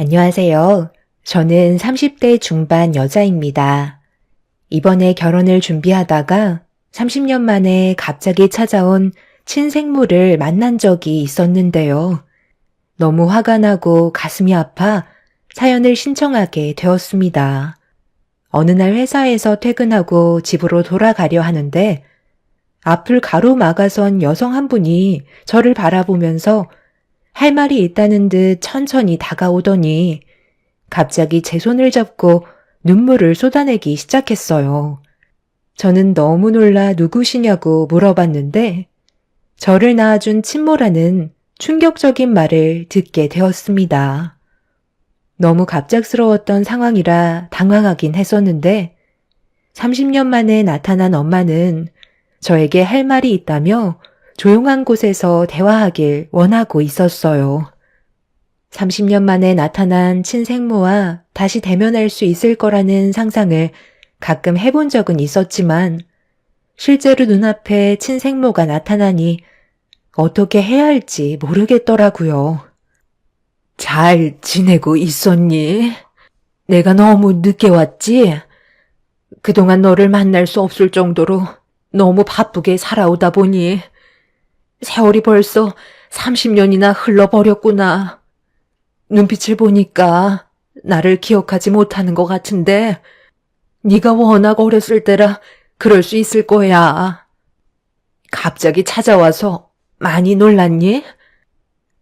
안녕하세요. 저는 30대 중반 여자입니다. 이번에 결혼을 준비하다가 30년 만에 갑자기 찾아온 친생모를 만난 적이 있었는데요. 너무 화가 나고 가슴이 아파 사연을 신청하게 되었습니다. 어느 날 회사에서 퇴근하고 집으로 돌아가려 하는데 앞을 가로막아선 여성 한 분이 저를 바라보면서 할 말이 있다는 듯 천천히 다가오더니 갑자기 제 손을 잡고 눈물을 쏟아내기 시작했어요. 저는 너무 놀라 누구시냐고 물어봤는데 저를 낳아준 친모라는 충격적인 말을 듣게 되었습니다. 너무 갑작스러웠던 상황이라 당황하긴 했었는데 30년 만에 나타난 엄마는 저에게 할 말이 있다며 조용한 곳에서 대화하길 원하고 있었어요. 30년 만에 나타난 친생모와 다시 대면할 수 있을 거라는 상상을 가끔 해본 적은 있었지만 실제로 눈앞에 친생모가 나타나니 어떻게 해야 할지 모르겠더라고요. 잘 지내고 있었니? 내가 너무 늦게 왔지? 그동안 너를 만날 수 없을 정도로 너무 바쁘게 살아오다 보니 세월이 벌써 30년이나 흘러버렸구나. 눈빛을 보니까 나를 기억하지 못하는 것 같은데 네가 워낙 어렸을 때라 그럴 수 있을 거야. 갑자기 찾아와서 많이 놀랐니?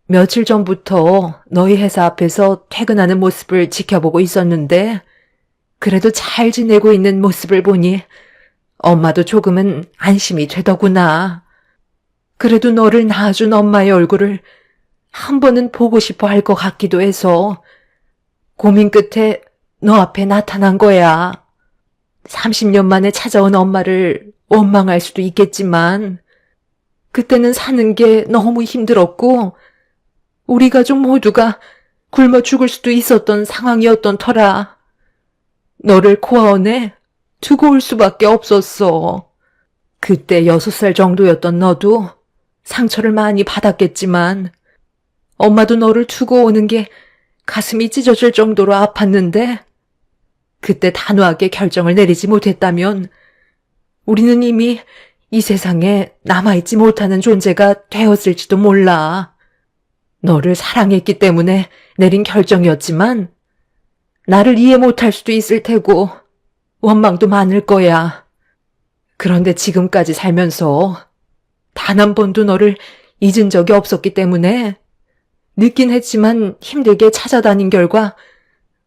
며칠 전부터 너희 회사 앞에서 퇴근하는 모습을 지켜보고 있었는데 그래도 잘 지내고 있는 모습을 보니 엄마도 조금은 안심이 되더구나. 그래도 너를 낳아준 엄마의 얼굴을 한 번은 보고 싶어 할 것 같기도 해서 고민 끝에 너 앞에 나타난 거야. 30년 만에 찾아온 엄마를 원망할 수도 있겠지만 그때는 사는 게 너무 힘들었고 우리 가족 모두가 굶어 죽을 수도 있었던 상황이었던 터라 너를 고아원에 두고 올 수밖에 없었어. 그때 6살 정도였던 너도 상처를 많이 받았겠지만 엄마도 너를 두고 오는 게 가슴이 찢어질 정도로 아팠는데 그때 단호하게 결정을 내리지 못했다면 우리는 이미 이 세상에 남아있지 못하는 존재가 되었을지도 몰라. 너를 사랑했기 때문에 내린 결정이었지만 나를 이해 못할 수도 있을 테고 원망도 많을 거야. 그런데 지금까지 살면서 단 한 번도 너를 잊은 적이 없었기 때문에 늦긴 했지만 힘들게 찾아다닌 결과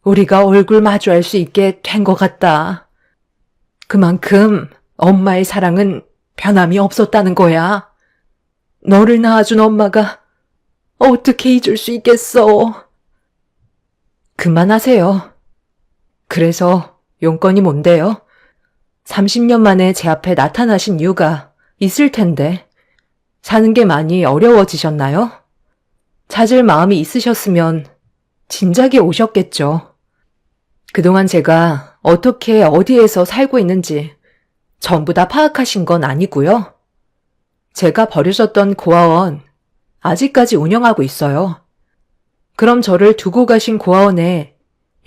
우리가 얼굴 마주할 수 있게 된 것 같다. 그만큼 엄마의 사랑은 변함이 없었다는 거야. 너를 낳아준 엄마가 어떻게 잊을 수 있겠어. 그만하세요. 그래서 용건이 뭔데요? 30년 만에 제 앞에 나타나신 이유가 있을 텐데 사는 게 많이 어려워지셨나요? 찾을 마음이 있으셨으면 진작에 오셨겠죠. 그동안 제가 어떻게 어디에서 살고 있는지 전부 다 파악하신 건 아니고요. 제가 버려졌던 고아원 아직까지 운영하고 있어요. 그럼 저를 두고 가신 고아원에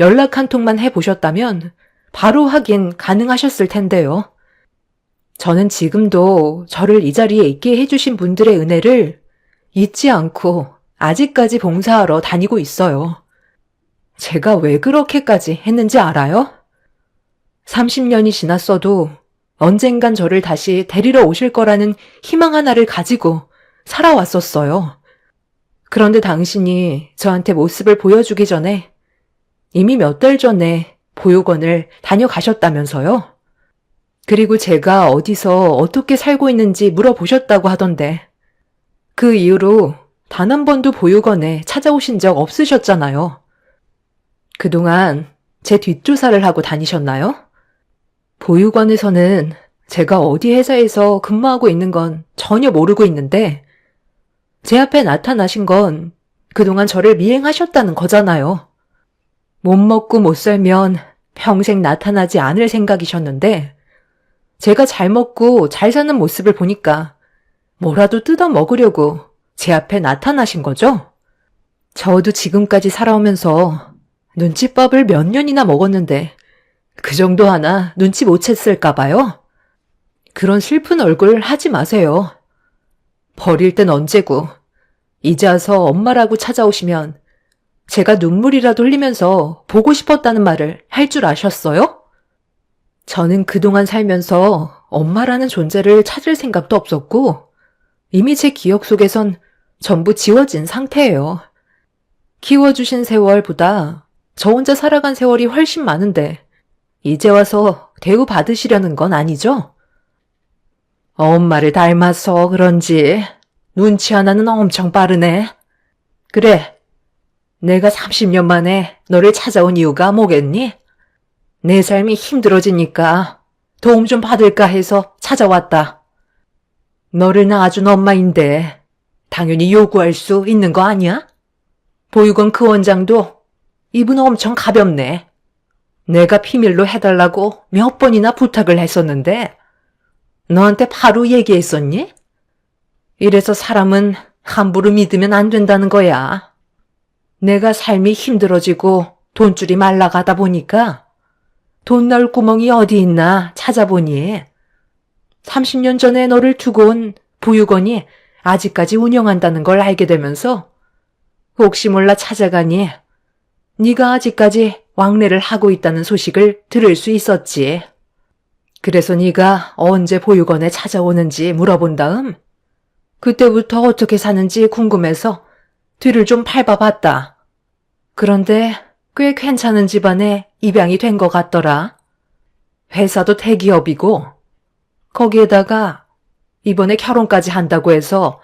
연락 한 통만 해보셨다면 바로 확인 가능하셨을 텐데요. 저는 지금도 저를 이 자리에 있게 해주신 분들의 은혜를 잊지 않고 아직까지 봉사하러 다니고 있어요. 제가 왜 그렇게까지 했는지 알아요? 30년이 지났어도 언젠간 저를 다시 데리러 오실 거라는 희망 하나를 가지고 살아왔었어요. 그런데 당신이 저한테 모습을 보여주기 전에 이미 몇 달 전에 보육원을 다녀가셨다면서요? 그리고 제가 어디서 어떻게 살고 있는지 물어보셨다고 하던데 그 이후로 단 한 번도 보육원에 찾아오신 적 없으셨잖아요. 그동안 제 뒷조사를 하고 다니셨나요? 보육원에서는 제가 어디 회사에서 근무하고 있는 건 전혀 모르고 있는데 제 앞에 나타나신 건 그동안 저를 미행하셨다는 거잖아요. 못 먹고 못 살면 평생 나타나지 않을 생각이셨는데 제가 잘 먹고 잘 사는 모습을 보니까 뭐라도 뜯어 먹으려고 제 앞에 나타나신 거죠? 저도 지금까지 살아오면서 눈치밥을 몇 년이나 먹었는데 그 정도 하나 눈치 못 챘을까 봐요. 그런 슬픈 얼굴 하지 마세요. 버릴 땐 언제고 이제 와서 엄마라고 찾아오시면 제가 눈물이라도 흘리면서 보고 싶었다는 말을 할 줄 아셨어요? 저는 그동안 살면서 엄마라는 존재를 찾을 생각도 없었고 이미 제 기억 속에선 전부 지워진 상태예요. 키워주신 세월보다 저 혼자 살아간 세월이 훨씬 많은데 이제 와서 대우 받으시려는 건 아니죠? 엄마를 닮아서 그런지 눈치 하나는 엄청 빠르네. 그래, 내가 30년 만에 너를 찾아온 이유가 뭐겠니? 내 삶이 힘들어지니까 도움 좀 받을까 해서 찾아왔다. 너를 낳아준 엄마인데 당연히 요구할 수 있는 거 아니야? 보육원 그 원장도 이분 엄청 가볍네. 내가 비밀로 해달라고 몇 번이나 부탁을 했었는데 너한테 바로 얘기했었니? 이래서 사람은 함부로 믿으면 안 된다는 거야. 내가 삶이 힘들어지고 돈줄이 말라가다 보니까 돈 넣을 구멍이 어디 있나 찾아보니 30년 전에 너를 두고 온 보육원이 아직까지 운영한다는 걸 알게 되면서 혹시 몰라 찾아가니 네가 아직까지 왕래를 하고 있다는 소식을 들을 수 있었지. 그래서 네가 언제 보육원에 찾아오는지 물어본 다음 그때부터 어떻게 사는지 궁금해서 뒤를 좀 밟아봤다. 그런데 꽤 괜찮은 집안에 입양이 된 것 같더라. 회사도 대기업이고 거기에다가 이번에 결혼까지 한다고 해서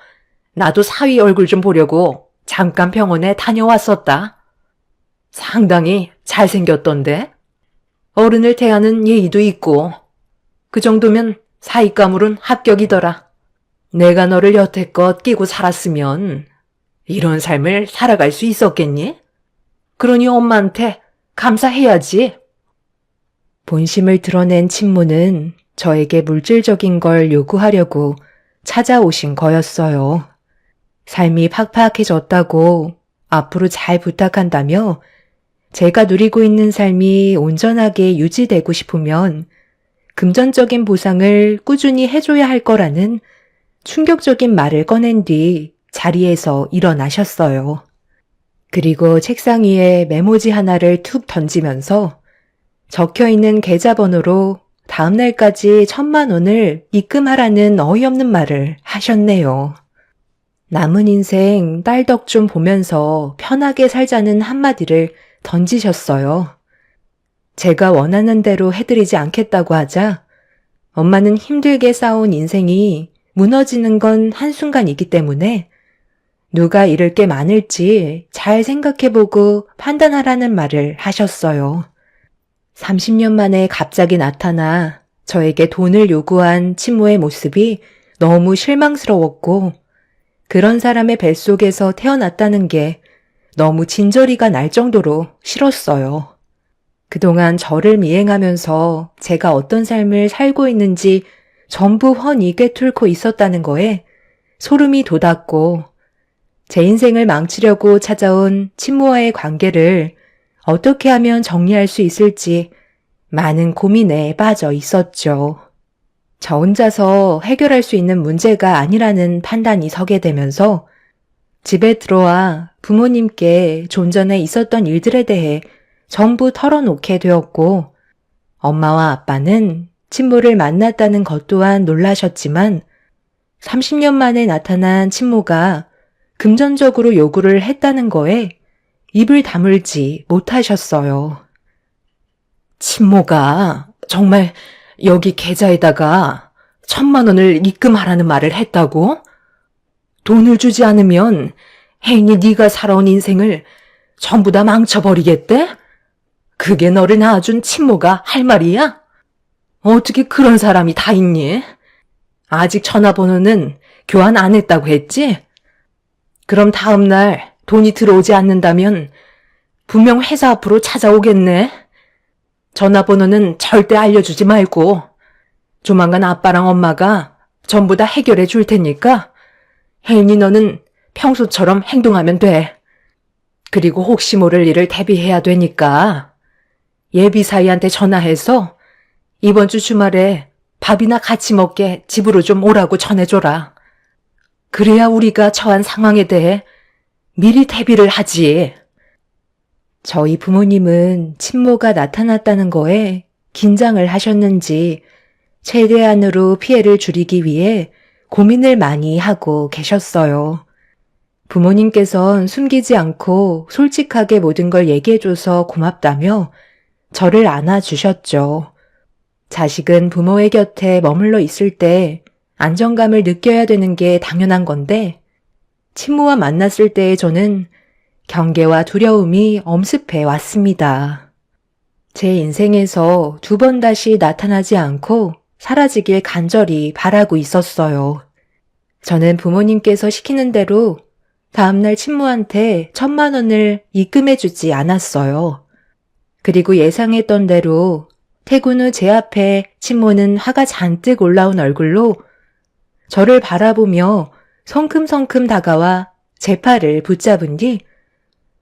나도 사위 얼굴 좀 보려고 잠깐 병원에 다녀왔었다. 상당히 잘생겼던데? 어른을 대하는 예의도 있고 그 정도면 사윗감으론 합격이더라. 내가 너를 여태껏 끼고 살았으면 이런 삶을 살아갈 수 있었겠니? 그러니 엄마한테 감사해야지. 본심을 드러낸 친모는 저에게 물질적인 걸 요구하려고 찾아오신 거였어요. 삶이 팍팍해졌다고 앞으로 잘 부탁한다며 제가 누리고 있는 삶이 온전하게 유지되고 싶으면 금전적인 보상을 꾸준히 해줘야 할 거라는 충격적인 말을 꺼낸 뒤 자리에서 일어나셨어요. 그리고 책상 위에 메모지 하나를 툭 던지면서 적혀있는 계좌번호로 다음 날까지 1,000,000원을 입금하라는 어이없는 말을 하셨네요. 남은 인생 딸 덕 좀 보면서 편하게 살자는 한마디를 던지셨어요. 제가 원하는 대로 해드리지 않겠다고 하자 엄마는 힘들게 쌓아온 인생이 무너지는 건 한순간이기 때문에 누가 잃을 게 많을지 잘 생각해보고 판단하라는 말을 하셨어요. 30년 만에 갑자기 나타나 저에게 돈을 요구한 친모의 모습이 너무 실망스러웠고 그런 사람의 뱃속에서 태어났다는 게 너무 진저리가 날 정도로 싫었어요. 그동안 저를 미행하면서 제가 어떤 삶을 살고 있는지 전부 훤히 꿰뚫고 있었다는 거에 소름이 돋았고 제 인생을 망치려고 찾아온 친모와의 관계를 어떻게 하면 정리할 수 있을지 많은 고민에 빠져 있었죠. 저 혼자서 해결할 수 있는 문제가 아니라는 판단이 서게 되면서 집에 들어와 부모님께 좀 전에 있었던 일들에 대해 전부 털어놓게 되었고 엄마와 아빠는 친모를 만났다는 것 또한 놀라셨지만 30년 만에 나타난 친모가 금전적으로 요구를 했다는 거에 입을 다물지 못하셨어요. 친모가 정말 여기 계좌에다가 1,000,000원을 입금하라는 말을 했다고? 돈을 주지 않으면 혜인이 네가 살아온 인생을 전부 다 망쳐버리겠대? 그게 너를 낳아준 친모가 할 말이야? 어떻게 그런 사람이 다 있니? 아직 전화번호는 교환 안 했다고 했지? 그럼 다음날 돈이 들어오지 않는다면 분명 회사 앞으로 찾아오겠네. 전화번호는 절대 알려주지 말고 조만간 아빠랑 엄마가 전부 다 해결해 줄 테니까 혜인이 너는 평소처럼 행동하면 돼. 그리고 혹시 모를 일을 대비해야 되니까 예비사이한테 전화해서 이번 주 주말에 밥이나 같이 먹게 집으로 좀 오라고 전해줘라. 그래야 우리가 처한 상황에 대해 미리 대비를 하지. 저희 부모님은 친모가 나타났다는 거에 긴장을 하셨는지 최대한으로 피해를 줄이기 위해 고민을 많이 하고 계셨어요. 부모님께선 숨기지 않고 솔직하게 모든 걸 얘기해줘서 고맙다며 저를 안아주셨죠. 자식은 부모의 곁에 머물러 있을 때 안정감을 느껴야 되는 게 당연한 건데 친모와 만났을 때의 저는 경계와 두려움이 엄습해 왔습니다. 제 인생에서 2번 다시 나타나지 않고 사라지길 간절히 바라고 있었어요. 저는 부모님께서 시키는 대로 다음날 친모한테 1,000만 원을 입금해주지 않았어요. 그리고 예상했던 대로 퇴근 후 제 앞에 친모는 화가 잔뜩 올라온 얼굴로 저를 바라보며 성큼성큼 다가와 제 팔을 붙잡은 뒤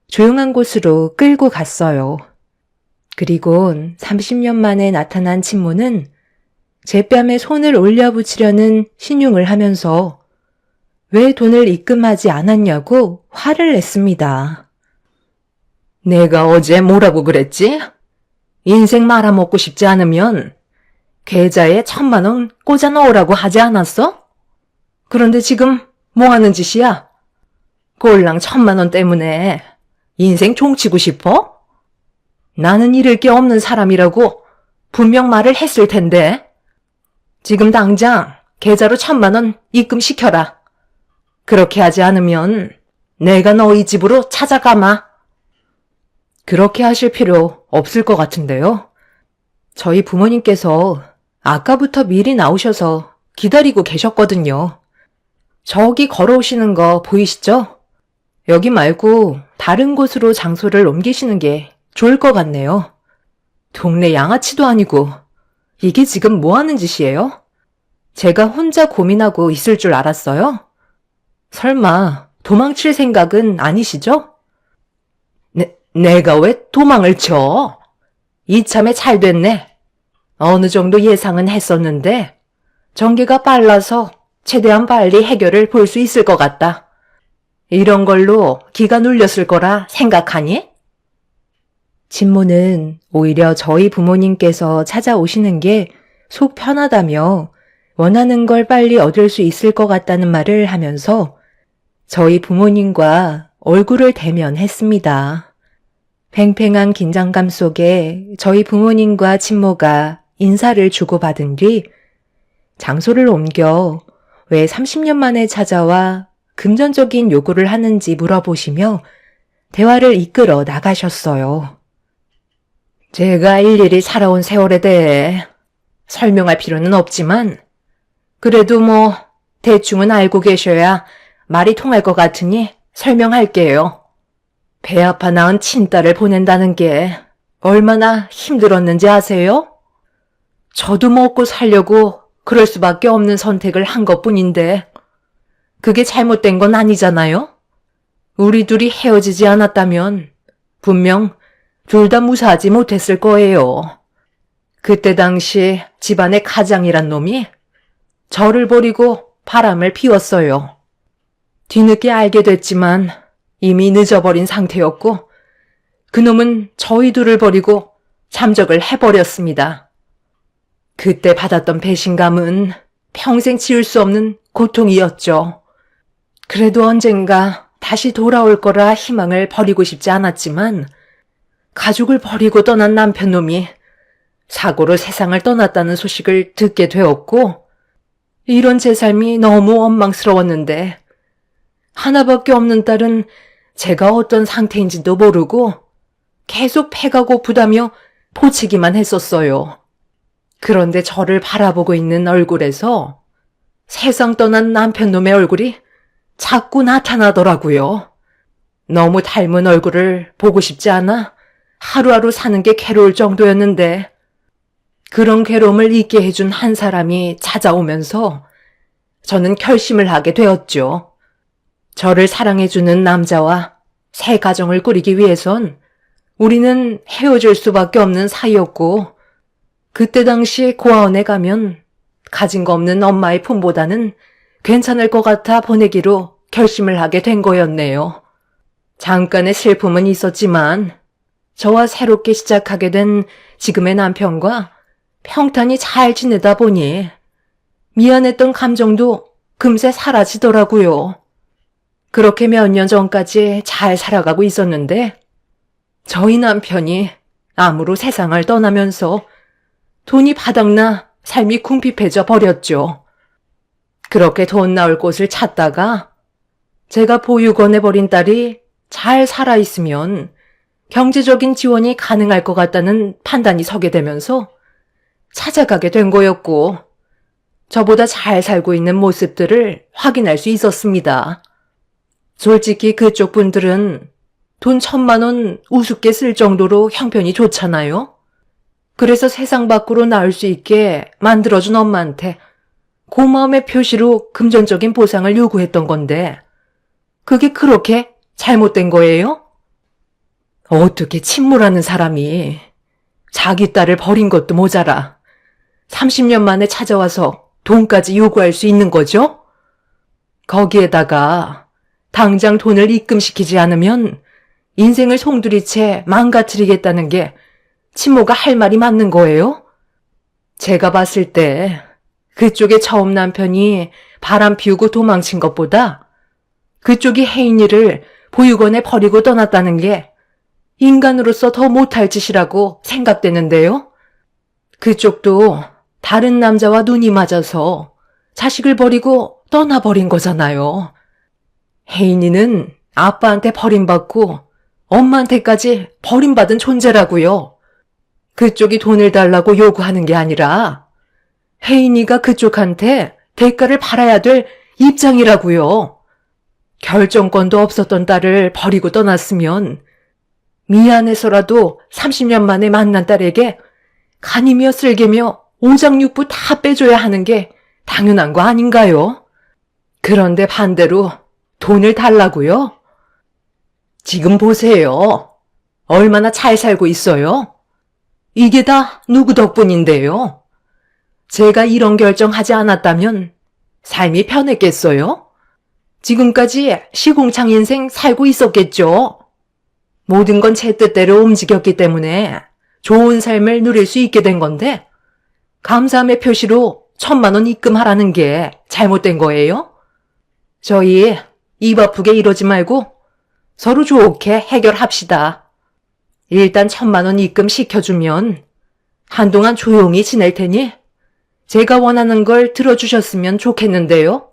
조용한 곳으로 끌고 갔어요. 그리곤 30년 만에 나타난 친모는 제 뺨에 손을 올려붙이려는 신용을 하면서 왜 돈을 입금하지 않았냐고 화를 냈습니다. 내가 어제 뭐라고 그랬지? 인생 말아먹고 싶지 않으면 계좌에 1,000만 원 꽂아 넣으라고 하지 않았어? 그런데 지금 뭐 하는 짓이야? 꼴랑 1,000만 원 때문에 인생 종치고 싶어? 나는 잃을 게 없는 사람이라고 분명 말을 했을 텐데. 지금 당장 계좌로 1,000만 원 입금시켜라. 그렇게 하지 않으면 내가 너희 집으로 찾아가마. 그렇게 하실 필요 없을 것 같은데요. 저희 부모님께서 아까부터 미리 나오셔서 기다리고 계셨거든요. 저기 걸어오시는 거 보이시죠? 여기 말고 다른 곳으로 장소를 옮기시는 게 좋을 것 같네요. 동네 양아치도 아니고 이게 지금 뭐 하는 짓이에요? 제가 혼자 고민하고 있을 줄 알았어요? 설마 도망칠 생각은 아니시죠? 내가 왜 도망을 쳐? 이참에 잘 됐네. 어느 정도 예상은 했었는데 전개가 빨라서 최대한 빨리 해결을 볼 수 있을 것 같다. 이런 걸로 기가 눌렸을 거라 생각하니? 친모는 오히려 저희 부모님께서 찾아오시는 게 속 편하다며 원하는 걸 빨리 얻을 수 있을 것 같다는 말을 하면서 저희 부모님과 얼굴을 대면했습니다. 팽팽한 긴장감 속에 저희 부모님과 친모가 인사를 주고받은 뒤 장소를 옮겨 왜 30년 만에 찾아와 금전적인 요구를 하는지 물어보시며 대화를 이끌어 나가셨어요. 제가 일일이 살아온 세월에 대해 설명할 필요는 없지만 그래도 뭐 대충은 알고 계셔야 말이 통할 것 같으니 설명할게요. 배 아파 낳은 친딸을 보낸다는 게 얼마나 힘들었는지 아세요? 저도 먹고 살려고 그럴 수밖에 없는 선택을 한 것뿐인데 그게 잘못된 건 아니잖아요? 우리 둘이 헤어지지 않았다면 분명 둘 다 무사하지 못했을 거예요. 그때 당시 집안의 가장이란 놈이 저를 버리고 바람을 피웠어요. 뒤늦게 알게 됐지만 이미 늦어버린 상태였고 그놈은 저희 둘을 버리고 잠적을 해버렸습니다. 그때 받았던 배신감은 평생 지울 수 없는 고통이었죠. 그래도 언젠가 다시 돌아올 거라 희망을 버리고 싶지 않았지만 가족을 버리고 떠난 남편놈이 사고로 세상을 떠났다는 소식을 듣게 되었고 이런 제 삶이 너무 원망스러웠는데 하나밖에 없는 딸은 제가 어떤 상태인지도 모르고 계속 배가 고프다며 포치기만 했었어요. 그런데 저를 바라보고 있는 얼굴에서 세상 떠난 남편놈의 얼굴이 자꾸 나타나더라고요. 너무 닮은 얼굴을 보고 싶지 않아 하루하루 사는 게 괴로울 정도였는데 그런 괴로움을 잊게 해준 한 사람이 찾아오면서 저는 결심을 하게 되었죠. 저를 사랑해주는 남자와 새 가정을 꾸리기 위해선 우리는 헤어질 수밖에 없는 사이였고, 그때 당시 고아원에 가면 가진 거 없는 엄마의 품보다는 괜찮을 것 같아 보내기로 결심을 하게 된 거였네요. 잠깐의 슬픔은 있었지만 저와 새롭게 시작하게 된 지금의 남편과 평탄히 잘 지내다 보니 미안했던 감정도 금세 사라지더라고요. 그렇게 몇 년 전까지 잘 살아가고 있었는데 저희 남편이 암으로 세상을 떠나면서 돈이 바닥나 삶이 궁핍해져 버렸죠. 그렇게 돈 나올 곳을 찾다가 제가 보육원에 버린 딸이 잘 살아있으면 경제적인 지원이 가능할 것 같다는 판단이 서게 되면서 찾아가게 된 거였고, 저보다 잘 살고 있는 모습들을 확인할 수 있었습니다. 솔직히 그쪽 분들은 돈 1,000만 원 우습게 쓸 정도로 형편이 좋잖아요. 그래서 세상 밖으로 나올 수 있게 만들어준 엄마한테 고마움의 표시로 금전적인 보상을 요구했던 건데, 그게 그렇게 잘못된 거예요? 어떻게 침몰하는 사람이 자기 딸을 버린 것도 모자라 30년 만에 찾아와서 돈까지 요구할 수 있는 거죠? 거기에다가 당장 돈을 입금시키지 않으면 인생을 송두리째 망가뜨리겠다는 게 친모가 할 말이 맞는 거예요? 제가 봤을 때 그쪽의 처음 남편이 바람 피우고 도망친 것보다 그쪽이 혜인이를 보육원에 버리고 떠났다는 게 인간으로서 더 못할 짓이라고 생각되는데요. 그쪽도 다른 남자와 눈이 맞아서 자식을 버리고 떠나버린 거잖아요. 혜인이는 아빠한테 버림받고 엄마한테까지 버림받은 존재라고요. 그쪽이 돈을 달라고 요구하는 게 아니라 혜인이가 그쪽한테 대가를 받아야 될 입장이라고요. 결정권도 없었던 딸을 버리고 떠났으면 미안해서라도 30년 만에 만난 딸에게 간이며 쓸개며 오장육부 다 빼줘야 하는 게 당연한 거 아닌가요? 그런데 반대로 돈을 달라고요? 지금 보세요. 얼마나 잘 살고 있어요? 이게 다 누구 덕분인데요? 제가 이런 결정하지 않았다면 삶이 편했겠어요? 지금까지 시궁창 인생 살고 있었겠죠? 모든 건 제 뜻대로 움직였기 때문에 좋은 삶을 누릴 수 있게 된 건데 감사함의 표시로 1,000만 원 입금하라는 게 잘못된 거예요? 저희 입 아프게 이러지 말고 서로 좋게 해결합시다. 일단 1,000만 원 입금 시켜주면 한동안 조용히 지낼 테니 제가 원하는 걸 들어주셨으면 좋겠는데요.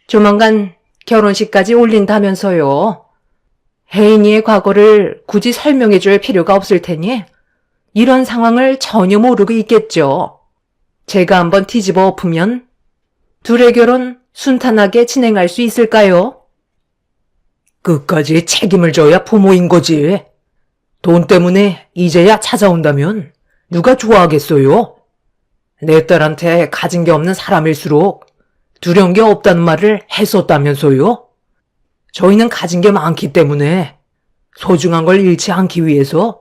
조만간 결혼식까지 올린다면서요. 혜인이의 과거를 굳이 설명해 줄 필요가 없을 테니 이런 상황을 전혀 모르고 있겠죠. 제가 한번 뒤집어 엎으면 둘의 결혼 순탄하게 진행할 수 있을까요? 끝까지 책임을 져야 부모인 거지. 돈 때문에 이제야 찾아온다면 누가 좋아하겠어요? 내 딸한테 가진 게 없는 사람일수록 두려운 게 없다는 말을 했었다면서요? 저희는 가진 게 많기 때문에 소중한 걸 잃지 않기 위해서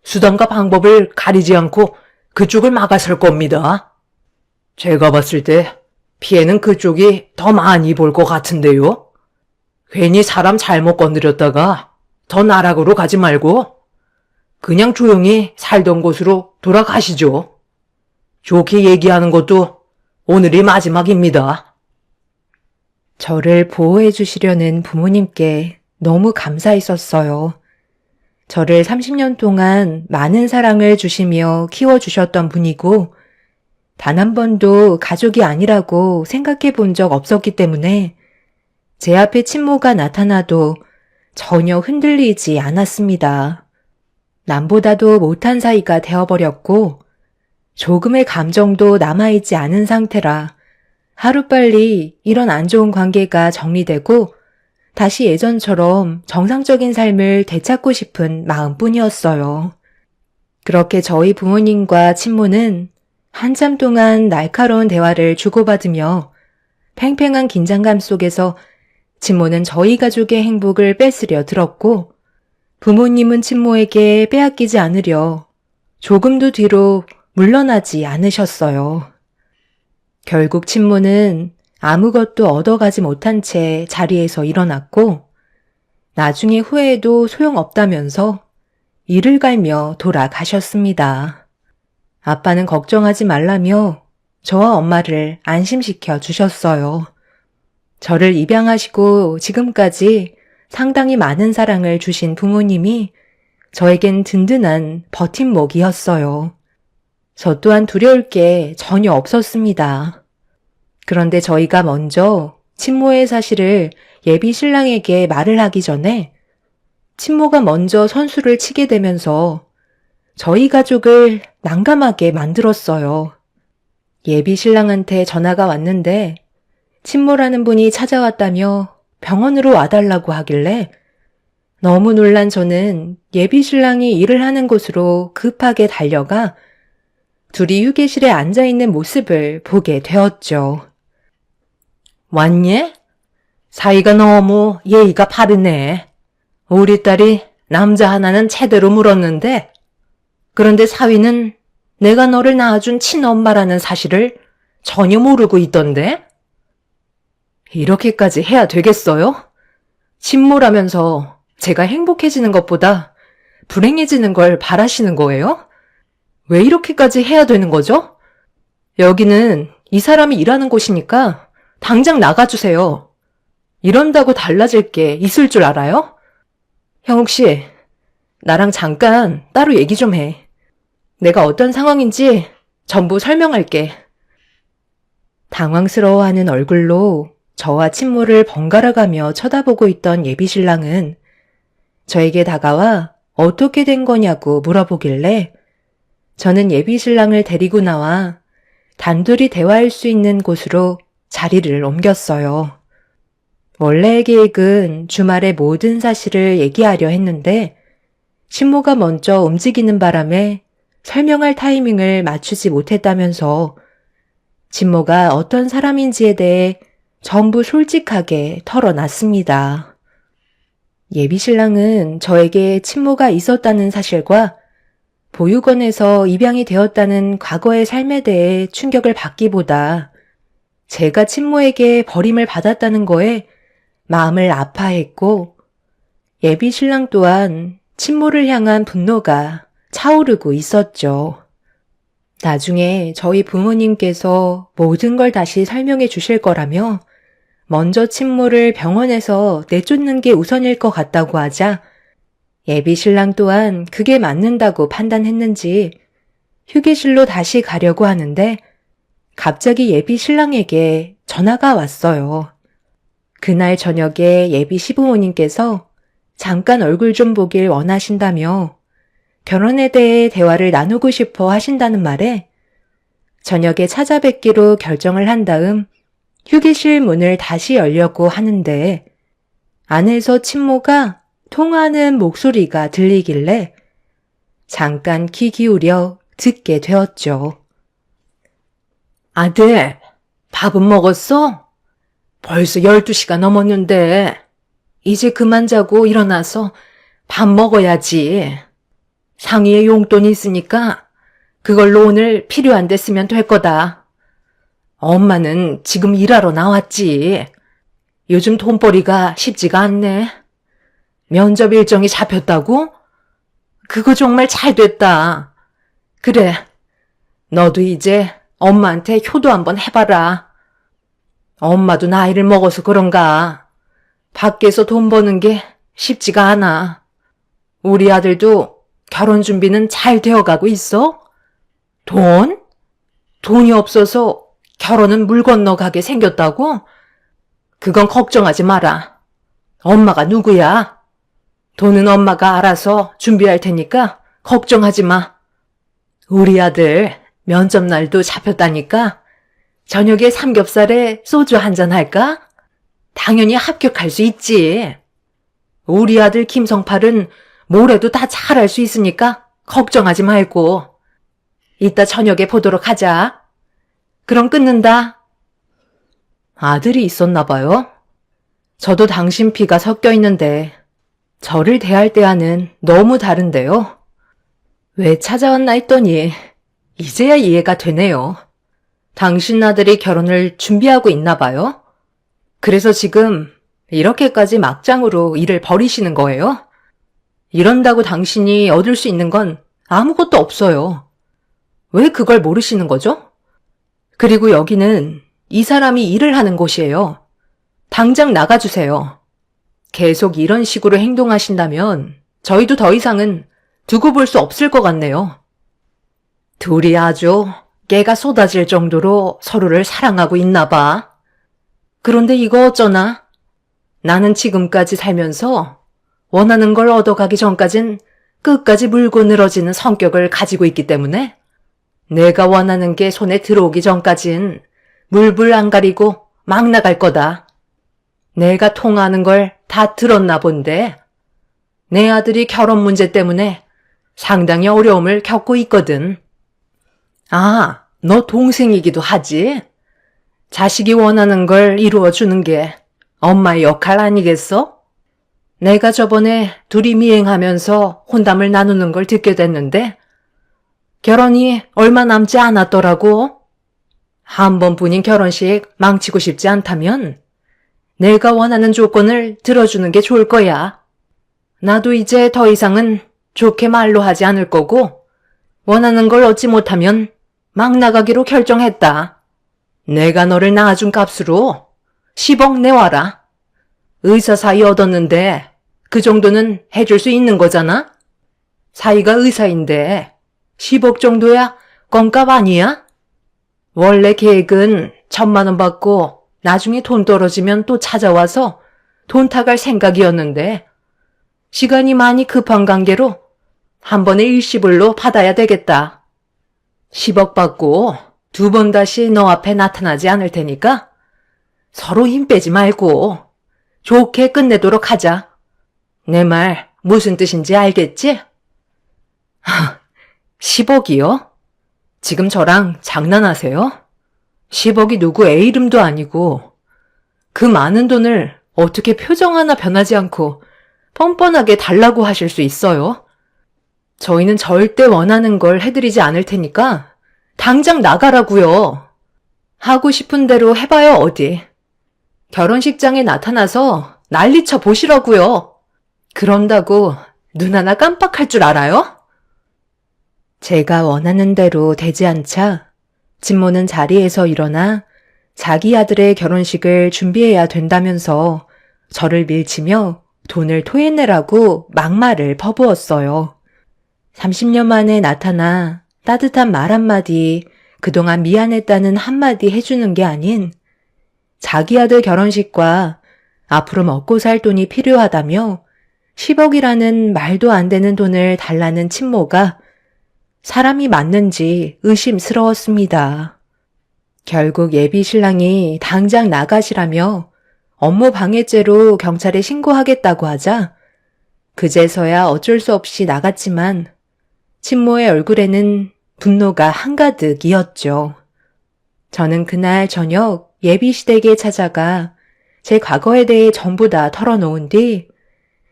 수단과 방법을 가리지 않고 그쪽을 막아설 겁니다. 제가 봤을 때 피해는 그쪽이 더 많이 볼 것 같은데요. 괜히 사람 잘못 건드렸다가 더 나락으로 가지 말고 그냥 조용히 살던 곳으로 돌아가시죠. 좋게 얘기하는 것도 오늘이 마지막입니다. 저를 보호해 주시려는 부모님께 너무 감사했었어요. 저를 30년 동안 많은 사랑을 주시며 키워주셨던 분이고 단 한 번도 가족이 아니라고 생각해 본 적 없었기 때문에 제 앞에 친모가 나타나도 전혀 흔들리지 않았습니다. 남보다도 못한 사이가 되어버렸고 조금의 감정도 남아있지 않은 상태라 하루빨리 이런 안 좋은 관계가 정리되고 다시 예전처럼 정상적인 삶을 되찾고 싶은 마음뿐이었어요. 그렇게 저희 부모님과 친모는 한참 동안 날카로운 대화를 주고받으며 팽팽한 긴장감 속에서 친모는 저희 가족의 행복을 뺏으려 들었고 부모님은 친모에게 빼앗기지 않으려 조금도 뒤로 물러나지 않으셨어요. 결국 친모는 아무것도 얻어가지 못한 채 자리에서 일어났고 나중에 후회해도 소용없다면서 이를 갈며 돌아가셨습니다. 아빠는 걱정하지 말라며 저와 엄마를 안심시켜 주셨어요. 저를 입양하시고 지금까지 상당히 많은 사랑을 주신 부모님이 저에겐 든든한 버팀목이었어요. 저 또한 두려울 게 전혀 없었습니다. 그런데 저희가 먼저 친모의 사실을 예비 신랑에게 말을 하기 전에 친모가 먼저 선수를 치게 되면서 저희 가족을 난감하게 만들었어요. 예비 신랑한테 전화가 왔는데 친모라는 분이 찾아왔다며 병원으로 와달라고 하길래 너무 놀란 저는 예비 신랑이 일을 하는 곳으로 급하게 달려가 둘이 휴게실에 앉아있는 모습을 보게 되었죠. 왔니? 사이가 너무 예의가 바르네. 우리 딸이 남자 하나는 제대로 물었는데 그런데 사위는 내가 너를 낳아준 친엄마라는 사실을 전혀 모르고 있던데? 이렇게까지 해야 되겠어요? 친모라면서 제가 행복해지는 것보다 불행해지는 걸 바라시는 거예요? 왜 이렇게까지 해야 되는 거죠? 여기는 이 사람이 일하는 곳이니까 당장 나가주세요. 이런다고 달라질 게 있을 줄 알아요? 형욱 씨, 나랑 잠깐 따로 얘기 좀 해. 내가 어떤 상황인지 전부 설명할게. 당황스러워하는 얼굴로 저와 친모를 번갈아가며 쳐다보고 있던 예비 신랑은 저에게 다가와 어떻게 된 거냐고 물어보길래 저는 예비 신랑을 데리고 나와 단둘이 대화할 수 있는 곳으로 자리를 옮겼어요. 원래의 계획은 주말에 모든 사실을 얘기하려 했는데 친모가 먼저 움직이는 바람에 설명할 타이밍을 맞추지 못했다면서 친모가 어떤 사람인지에 대해 전부 솔직하게 털어놨습니다. 예비 신랑은 저에게 친모가 있었다는 사실과 보육원에서 입양이 되었다는 과거의 삶에 대해 충격을 받기보다 제가 친모에게 버림을 받았다는 거에 마음을 아파했고 예비 신랑 또한 친모를 향한 분노가 차오르고 있었죠. 나중에 저희 부모님께서 모든 걸 다시 설명해 주실 거라며 먼저 친모를 병원에서 내쫓는 게 우선일 것 같다고 하자 예비 신랑 또한 그게 맞는다고 판단했는지 휴게실로 다시 가려고 하는데 갑자기 예비 신랑에게 전화가 왔어요. 그날 저녁에 예비 시부모님께서 잠깐 얼굴 좀 보길 원하신다며 결혼에 대해 대화를 나누고 싶어 하신다는 말에 저녁에 찾아뵙기로 결정을 한 다음 휴게실 문을 다시 열려고 하는데 안에서 친모가 통화하는 목소리가 들리길래 잠깐 귀 기울여 듣게 되었죠. 아들, 밥은 먹었어? 벌써 12시가 넘었는데 이제 그만 자고 일어나서 밥 먹어야지. 상의에 용돈이 있으니까 그걸로 오늘 필요한 데 쓰면 될 거다. 엄마는 지금 일하러 나왔지. 요즘 돈벌이가 쉽지가 않네. 면접 일정이 잡혔다고? 그거 정말 잘 됐다. 그래, 너도 이제 엄마한테 효도 한번 해봐라. 엄마도 나이를 먹어서 그런가. 밖에서 돈 버는 게 쉽지가 않아. 우리 아들도 결혼 준비는 잘 되어가고 있어? 돈? 돈이 없어서 결혼은 물 건너가게 생겼다고? 그건 걱정하지 마라. 엄마가 누구야? 돈은 엄마가 알아서 준비할 테니까 걱정하지 마. 우리 아들 면접 날도 잡혔다니까 저녁에 삼겹살에 소주 한잔 할까? 당연히 합격할 수 있지. 우리 아들 김성팔은 뭐래도 다 잘할 수 있으니까 걱정하지 말고. 이따 저녁에 보도록 하자. 그럼 끊는다. 아들이 있었나 봐요. 저도 당신 피가 섞여 있는데 저를 대할 때와는 너무 다른데요. 왜 찾아왔나 했더니 이제야 이해가 되네요. 당신 아들이 결혼을 준비하고 있나 봐요. 그래서 지금 이렇게까지 막장으로 일을 벌이시는 거예요? 이런다고 당신이 얻을 수 있는 건 아무것도 없어요. 왜 그걸 모르시는 거죠? 그리고 여기는 이 사람이 일을 하는 곳이에요. 당장 나가주세요. 계속 이런 식으로 행동하신다면 저희도 더 이상은 두고 볼 수 없을 것 같네요. 둘이 아주 깨가 쏟아질 정도로 서로를 사랑하고 있나 봐. 그런데 이거 어쩌나? 나는 지금까지 살면서 원하는 걸 얻어가기 전까진 끝까지 물고 늘어지는 성격을 가지고 있기 때문에 내가 원하는 게 손에 들어오기 전까진 물불 안 가리고 막 나갈 거다. 내가 통하는 걸 다 들었나 본데 내 아들이 결혼 문제 때문에 상당히 어려움을 겪고 있거든. 아, 너 동생이기도 하지? 자식이 원하는 걸 이루어주는 게 엄마의 역할 아니겠어? 내가 저번에 둘이 미행하면서 혼담을 나누는 걸 듣게 됐는데 결혼이 얼마 남지 않았더라고. 한 번뿐인 결혼식 망치고 싶지 않다면 내가 원하는 조건을 들어주는 게 좋을 거야. 나도 이제 더 이상은 좋게 말로 하지 않을 거고 원하는 걸 얻지 못하면 막 나가기로 결정했다. 내가 너를 낳아준 값으로 10억 내와라. 의사 사이 얻었는데 그 정도는 해줄 수 있는 거잖아? 사이가 의사인데 10억 정도야 껌값 아니야? 원래 계획은 1,000만 원 받고 나중에 돈 떨어지면 또 찾아와서 돈 타갈 생각이었는데 시간이 많이 급한 관계로 한 번에 일시불로 받아야 되겠다. 10억 받고 2번 다시 너 앞에 나타나지 않을 테니까 서로 힘 빼지 말고 좋게 끝내도록 하자. 내 말 무슨 뜻인지 알겠지? 10억이요? 지금 저랑 장난하세요? 10억이 누구 애 이름도 아니고 그 많은 돈을 어떻게 표정 하나 변하지 않고 뻔뻔하게 달라고 하실 수 있어요? 저희는 절대 원하는 걸 해드리지 않을 테니까 당장 나가라고요. 하고 싶은 대로 해봐요 어디. 결혼식장에 나타나서 난리쳐 보시라고요. 그런다고 눈 하나 깜빡할 줄 알아요? 제가 원하는 대로 되지 않자 친모는 자리에서 일어나 자기 아들의 결혼식을 준비해야 된다면서 저를 밀치며 돈을 토해내라고 막말을 퍼부었어요. 30년 만에 나타나 따뜻한 말 한마디, 그동안 미안했다는 한마디 해주는 게 아닌 자기 아들 결혼식과 앞으로 먹고 살 돈이 필요하다며 10억이라는 말도 안 되는 돈을 달라는 친모가 사람이 맞는지 의심스러웠습니다. 결국 예비 신랑이 당장 나가시라며 업무 방해죄로 경찰에 신고하겠다고 하자 그제서야 어쩔 수 없이 나갔지만 친모의 얼굴에는 분노가 한가득이었죠. 저는 그날 저녁 예비 시댁에 찾아가 제 과거에 대해 전부 다 털어놓은 뒤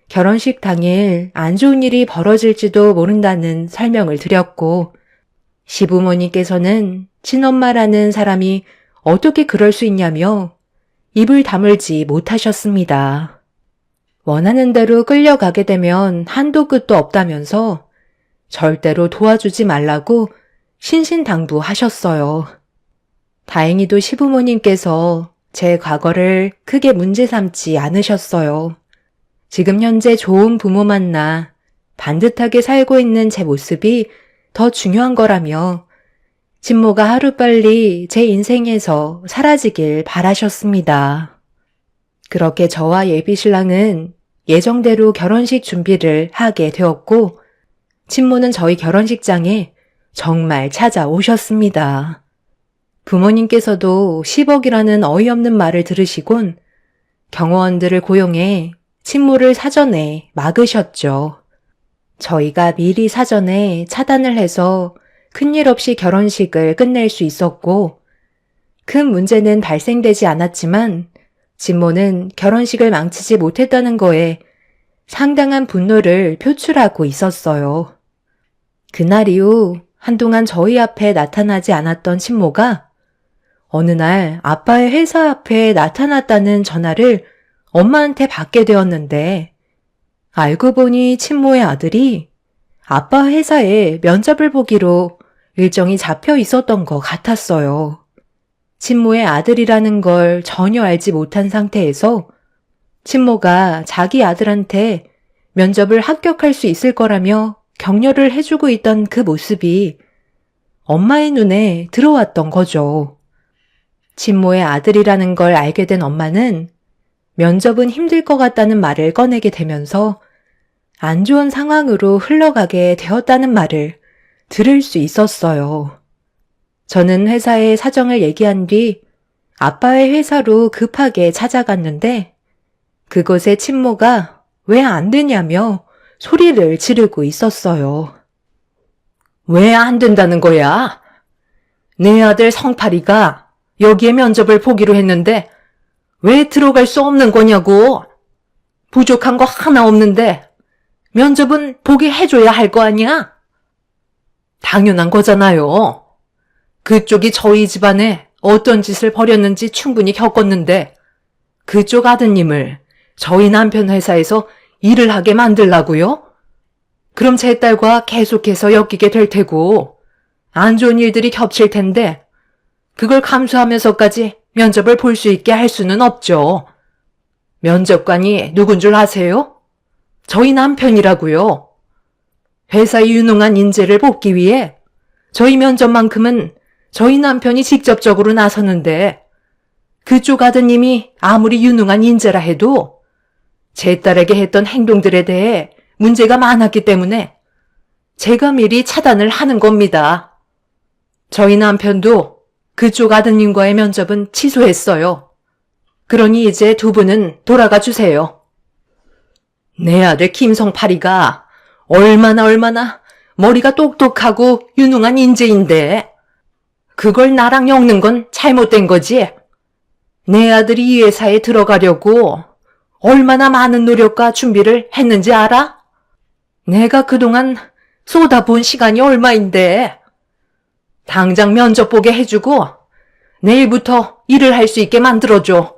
결혼식 당일 안 좋은 일이 벌어질지도 모른다는 설명을 드렸고 시부모님께서는 친엄마라는 사람이 어떻게 그럴 수 있냐며 입을 다물지 못하셨습니다. 원하는 대로 끌려가게 되면 한도 끝도 없다면서 절대로 도와주지 말라고 신신당부하셨어요. 다행히도 시부모님께서 제 과거를 크게 문제 삼지 않으셨어요. 지금 현재 좋은 부모 만나 반듯하게 살고 있는 제 모습이 더 중요한 거라며 친모가 하루빨리 제 인생에서 사라지길 바라셨습니다. 그렇게 저와 예비신랑은 예정대로 결혼식 준비를 하게 되었고 친모는 저희 결혼식장에 정말 찾아오셨습니다. 부모님께서도 10억이라는 어이없는 말을 들으시곤 경호원들을 고용해 친모를 사전에 막으셨죠. 저희가 미리 사전에 차단을 해서 큰일 없이 결혼식을 끝낼 수 있었고 큰 문제는 발생되지 않았지만 진모는 결혼식을 망치지 못했다는 거에 상당한 분노를 표출하고 있었어요. 그날 이후 한동안 저희 앞에 나타나지 않았던 친모가 어느 날 아빠의 회사 앞에 나타났다는 전화를 엄마한테 받게 되었는데 알고 보니 친모의 아들이 아빠 회사에 면접을 보기로 일정이 잡혀 있었던 것 같았어요. 친모의 아들이라는 걸 전혀 알지 못한 상태에서 친모가 자기 아들한테 면접을 합격할 수 있을 거라며 격려를 해주고 있던 그 모습이 엄마의 눈에 들어왔던 거죠. 친모의 아들이라는 걸 알게 된 엄마는 면접은 힘들 것 같다는 말을 꺼내게 되면서 안 좋은 상황으로 흘러가게 되었다는 말을 들을 수 있었어요. 저는 회사에 사정을 얘기한 뒤 아빠의 회사로 급하게 찾아갔는데 그곳에 친모가 왜 안 되냐며 소리를 지르고 있었어요. 왜 안 된다는 거야? 내 아들 성팔이가 여기에 면접을 보기로 했는데 왜 들어갈 수 없는 거냐고. 부족한 거 하나 없는데 면접은 보게 해줘야 할 거 아니야? 당연한 거잖아요. 그쪽이 저희 집안에 어떤 짓을 벌였는지 충분히 겪었는데 그쪽 아드님을 저희 남편 회사에서 일을 하게 만들라고요? 그럼 제 딸과 계속해서 엮이게 될 테고 안 좋은 일들이 겹칠 텐데 그걸 감수하면서까지 면접을 볼 수 있게 할 수는 없죠. 면접관이 누군 줄 아세요? 저희 남편이라고요. 회사의 유능한 인재를 뽑기 위해 저희 면접만큼은 저희 남편이 직접적으로 나서는데 그쪽 아드님이 아무리 유능한 인재라 해도 제 딸에게 했던 행동들에 대해 문제가 많았기 때문에 제가 미리 차단을 하는 겁니다. 저희 남편도 그쪽 아드님과의 면접은 취소했어요. 그러니 이제 두 분은 돌아가 주세요. 내 아들 김성팔이가 얼마나 머리가 똑똑하고 유능한 인재인데 그걸 나랑 엮는 건 잘못된 거지. 내 아들이 이 회사에 들어가려고 얼마나 많은 노력과 준비를 했는지 알아? 내가 그동안 쏟아부은 시간이 얼마인데. 당장 면접 보게 해주고 내일부터 일을 할 수 있게 만들어줘.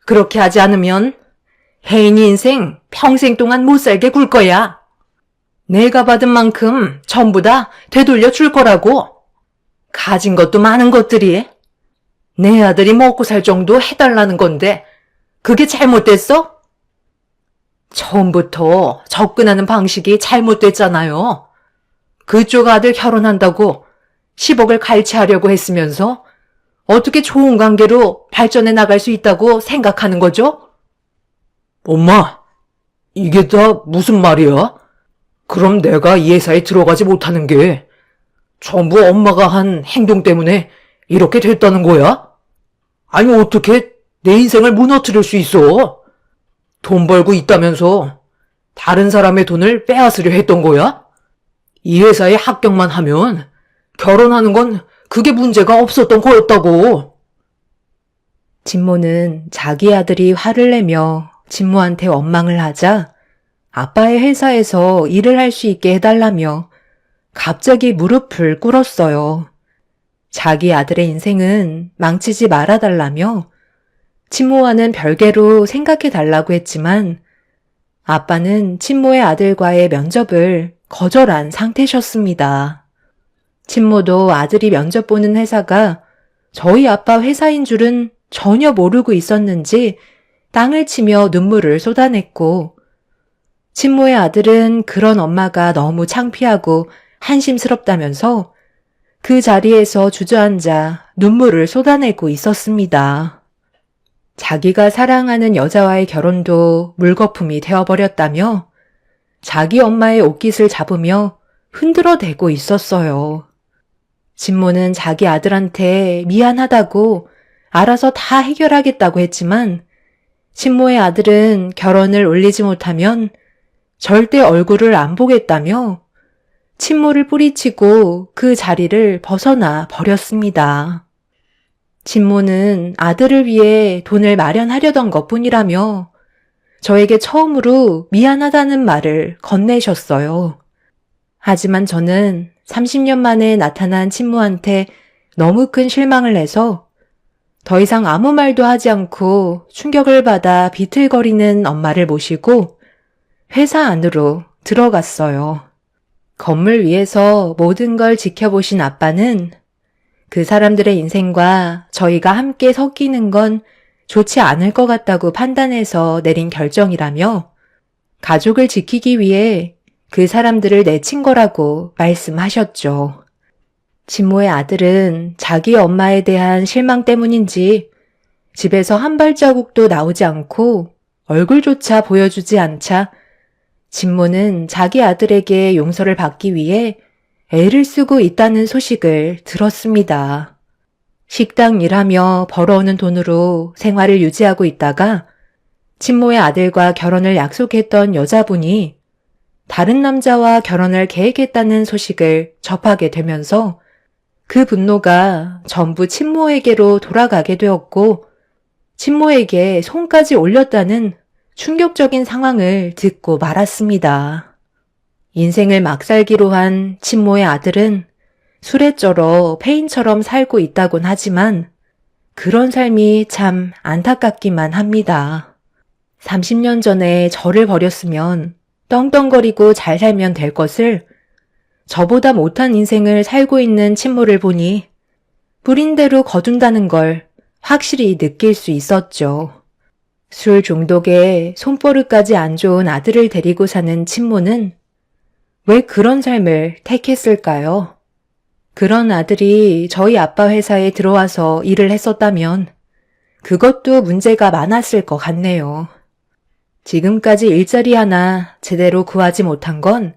그렇게 하지 않으면 혜인이 인생 평생 동안 못 살게 굴 거야. 내가 받은 만큼 전부 다 되돌려 줄 거라고. 가진 것도 많은 것들이. 내 아들이 먹고 살 정도 해달라는 건데 그게 잘못됐어? 처음부터 접근하는 방식이 잘못됐잖아요. 그쪽 아들 결혼한다고 10억을 갈취하려고 했으면서 어떻게 좋은 관계로 발전해 나갈 수 있다고 생각하는 거죠? 엄마, 이게 다 무슨 말이야? 그럼 내가 이 회사에 들어가지 못하는 게 전부 엄마가 한 행동 때문에 이렇게 됐다는 거야? 아니 어떻게 내 인생을 무너뜨릴 수 있어? 돈 벌고 있다면서 다른 사람의 돈을 빼앗으려 했던 거야? 이 회사에 합격만 하면 결혼하는 건 그게 문제가 없었던 거였다고. 진모는 자기 아들이 화를 내며 진모한테 원망을 하자 아빠의 회사에서 일을 할 수 있게 해달라며 갑자기 무릎을 꿇었어요. 자기 아들의 인생은 망치지 말아달라며 친모와는 별개로 생각해달라고 했지만 아빠는 친모의 아들과의 면접을 거절한 상태셨습니다. 친모도 아들이 면접 보는 회사가 저희 아빠 회사인 줄은 전혀 모르고 있었는지 땅을 치며 눈물을 쏟아냈고 친모의 아들은 그런 엄마가 너무 창피하고 한심스럽다면서 그 자리에서 주저앉아 눈물을 쏟아내고 있었습니다. 자기가 사랑하는 여자와의 결혼도 물거품이 되어버렸다며 자기 엄마의 옷깃을 잡으며 흔들어대고 있었어요. 진모는 자기 아들한테 미안하다고 알아서 다 해결하겠다고 했지만 친모의 아들은 결혼을 올리지 못하면 절대 얼굴을 안 보겠다며 친모를 뿌리치고 그 자리를 벗어나 버렸습니다. 친모는 아들을 위해 돈을 마련하려던 것뿐이라며 저에게 처음으로 미안하다는 말을 건네셨어요. 하지만 저는 30년 만에 나타난 친모한테 너무 큰 실망을 해서 더 이상 아무 말도 하지 않고 충격을 받아 비틀거리는 엄마를 모시고 회사 안으로 들어갔어요. 건물 위에서 모든 걸 지켜보신 아빠는 그 사람들의 인생과 저희가 함께 섞이는 건 좋지 않을 것 같다고 판단해서 내린 결정이라며 가족을 지키기 위해 그 사람들을 내친 거라고 말씀하셨죠. 친모의 아들은 자기 엄마에 대한 실망 때문인지 집에서 한 발자국도 나오지 않고 얼굴조차 보여주지 않자 친모는 자기 아들에게 용서를 받기 위해 애를 쓰고 있다는 소식을 들었습니다. 식당 일하며 벌어오는 돈으로 생활을 유지하고 있다가 친모의 아들과 결혼을 약속했던 여자분이 다른 남자와 결혼을 계획했다는 소식을 접하게 되면서 그 분노가 전부 친모에게로 돌아가게 되었고 친모에게 손까지 올렸다는 충격적인 상황을 듣고 말았습니다. 인생을 막 살기로 한 친모의 아들은 술에 쩔어 폐인처럼 살고 있다곤 하지만 그런 삶이 참 안타깝기만 합니다. 30년 전에 저를 버렸으면 떵떵거리고 잘 살면 될 것을 저보다 못한 인생을 살고 있는 친모를 보니 뿌린 대로 거둔다는 걸 확실히 느낄 수 있었죠. 술 중독에 손버릇까지 안 좋은 아들을 데리고 사는 친모는 왜 그런 삶을 택했을까요? 그런 아들이 저희 아빠 회사에 들어와서 일을 했었다면 그것도 문제가 많았을 것 같네요. 지금까지 일자리 하나 제대로 구하지 못한 건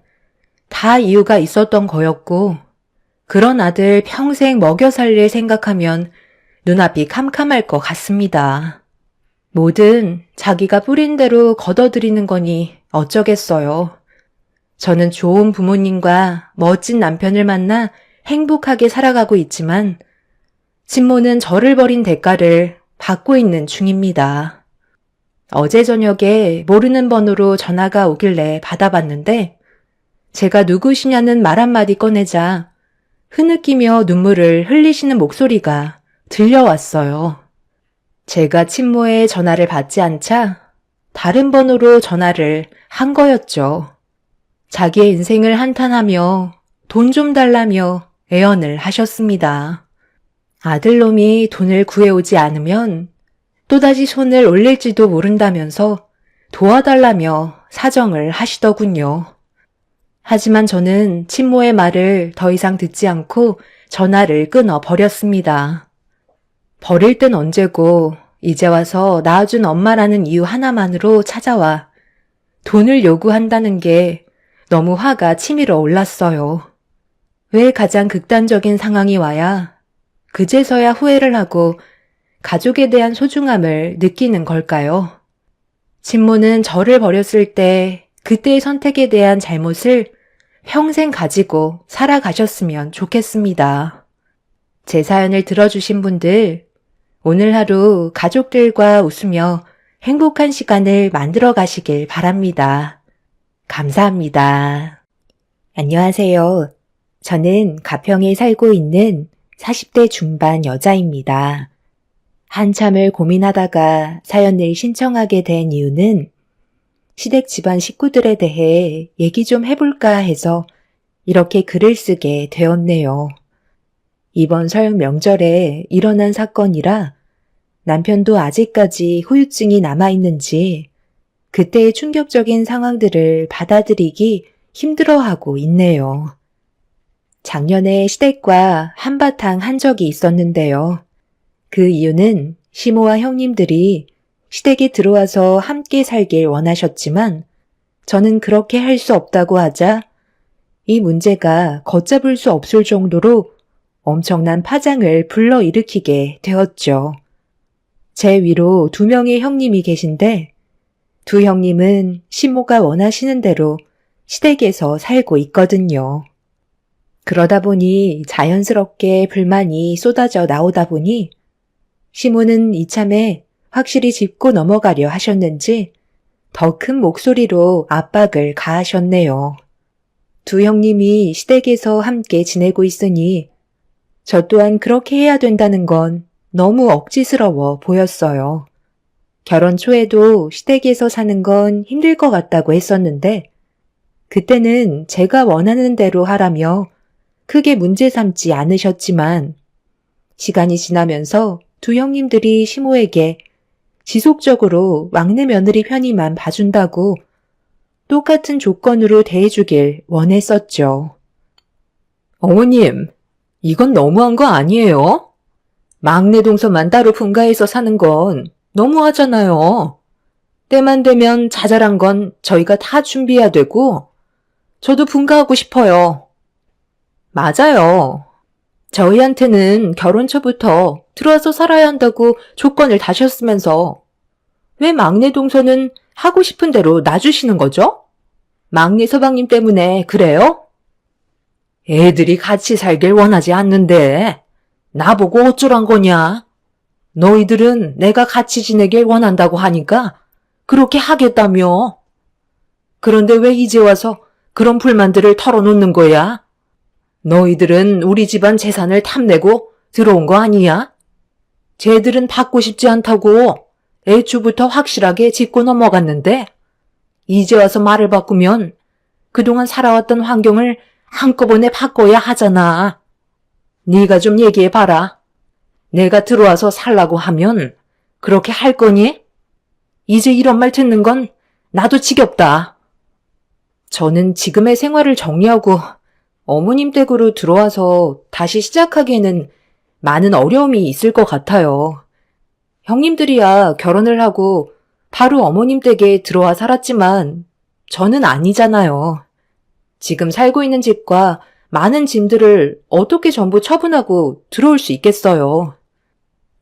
다 이유가 있었던 거였고 그런 아들 평생 먹여 살릴 생각하면 눈앞이 캄캄할 것 같습니다. 뭐든 자기가 뿌린 대로 걷어들이는 거니 어쩌겠어요. 저는 좋은 부모님과 멋진 남편을 만나 행복하게 살아가고 있지만 친모는 저를 버린 대가를 받고 있는 중입니다. 어제 저녁에 모르는 번호로 전화가 오길래 받아봤는데 제가 누구시냐는 말 한마디 꺼내자 흐느끼며 눈물을 흘리시는 목소리가 들려왔어요. 제가 친모의 전화를 받지 않자 다른 번호로 전화를 한 거였죠. 자기의 인생을 한탄하며 돈 좀 달라며 애언을 하셨습니다. 아들놈이 돈을 구해오지 않으면 또다시 손을 올릴지도 모른다면서 도와달라며 사정을 하시더군요. 하지만 저는 친모의 말을 더 이상 듣지 않고 전화를 끊어 버렸습니다. 버릴 땐 언제고 이제 와서 낳아준 엄마라는 이유 하나만으로 찾아와 돈을 요구한다는 게 너무 화가 치밀어 올랐어요. 왜 가장 극단적인 상황이 와야 그제서야 후회를 하고 가족에 대한 소중함을 느끼는 걸까요? 친모는 저를 버렸을 때 그때의 선택에 대한 잘못을 평생 가지고 살아가셨으면 좋겠습니다. 제 사연을 들어주신 분들, 오늘 하루 가족들과 웃으며 행복한 시간을 만들어 가시길 바랍니다. 감사합니다. 안녕하세요. 저는 가평에 살고 있는 40대 중반 여자입니다. 한참을 고민하다가 사연을 신청하게 된 이유는 시댁 집안 식구들에 대해 얘기 좀 해볼까 해서 이렇게 글을 쓰게 되었네요. 이번 설 명절에 일어난 사건이라 남편도 아직까지 후유증이 남아있는지 그때의 충격적인 상황들을 받아들이기 힘들어하고 있네요. 작년에 시댁과 한바탕 한 적이 있었는데요. 그 이유는 시모와 형님들이 시댁에 들어와서 함께 살길 원하셨지만 저는 그렇게 할 수 없다고 하자 이 문제가 걷잡을 수 없을 정도로 엄청난 파장을 불러일으키게 되었죠. 제 위로 2명의 형님이 계신데 두 형님은 시모가 원하시는 대로 시댁에서 살고 있거든요. 그러다 보니 자연스럽게 불만이 쏟아져 나오다 보니 시모는 이참에 확실히 짚고 넘어가려 하셨는지 더 큰 목소리로 압박을 가하셨네요. 두 형님이 시댁에서 함께 지내고 있으니 저 또한 그렇게 해야 된다는 건 너무 억지스러워 보였어요. 결혼 초에도 시댁에서 사는 건 힘들 것 같다고 했었는데 그때는 제가 원하는 대로 하라며 크게 문제 삼지 않으셨지만 시간이 지나면서 두 형님들이 시모에게 지속적으로 막내 며느리 편의만 봐준다고 똑같은 조건으로 대해주길 원했었죠. 어머님, 이건 너무한 거 아니에요? 막내 동서만 따로 분가해서 사는 건 너무하잖아요. 때만 되면 자잘한 건 저희가 다 준비해야 되고, 저도 분가하고 싶어요. 맞아요. 저희한테는 결혼 초부터 들어와서 살아야 한다고 조건을 다셨으면서 왜 막내 동서는 하고 싶은 대로 놔주시는 거죠? 막내 서방님 때문에 그래요? 애들이 같이 살길 원하지 않는데 나보고 어쩌란 거냐? 너희들은 내가 같이 지내길 원한다고 하니까 그렇게 하겠다며. 그런데 왜 이제 와서 그런 불만들을 털어놓는 거야? 너희들은 우리 집안 재산을 탐내고 들어온 거 아니야? 쟤들은 받고 싶지 않다고 애초부터 확실하게 짚고 넘어갔는데 이제 와서 말을 바꾸면 그동안 살아왔던 환경을 한꺼번에 바꿔야 하잖아. 네가 좀 얘기해봐라. 내가 들어와서 살라고 하면 그렇게 할 거니? 이제 이런 말 듣는 건 나도 지겹다. 저는 지금의 생활을 정리하고 어머님 댁으로 들어와서 다시 시작하기에는 많은 어려움이 있을 것 같아요. 형님들이야 결혼을 하고 바로 어머님 댁에 들어와 살았지만 저는 아니잖아요. 지금 살고 있는 집과 많은 짐들을 어떻게 전부 처분하고 들어올 수 있겠어요.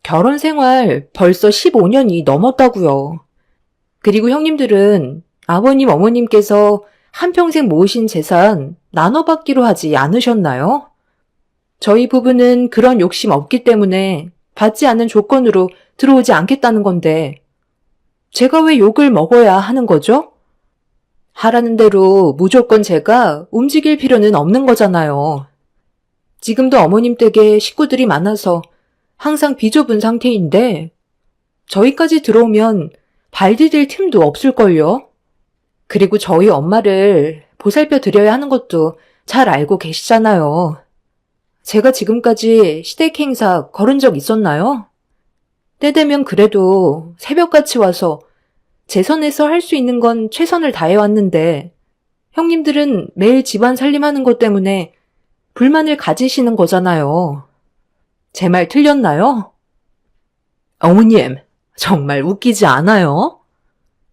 결혼 생활 벌써 15년이 넘었다고요. 그리고 형님들은 아버님 어머님께서 한평생 모으신 재산 나눠받기로 하지 않으셨나요? 저희 부부는 그런 욕심 없기 때문에 받지 않는 조건으로 들어오지 않겠다는 건데 제가 왜 욕을 먹어야 하는 거죠? 하라는 대로 무조건 제가 움직일 필요는 없는 거잖아요. 지금도 어머님 댁에 식구들이 많아서 항상 비좁은 상태인데 저희까지 들어오면 발 디딜 틈도 없을걸요? 그리고 저희 엄마를 보살펴 드려야 하는 것도 잘 알고 계시잖아요. 제가 지금까지 시댁 행사 걸은 적 있었나요? 때 되면 그래도 새벽같이 와서 제 선에서 할 수 있는 건 최선을 다해왔는데 형님들은 매일 집안 살림하는 것 때문에 불만을 가지시는 거잖아요. 제 말 틀렸나요? 어머님, 정말 웃기지 않아요?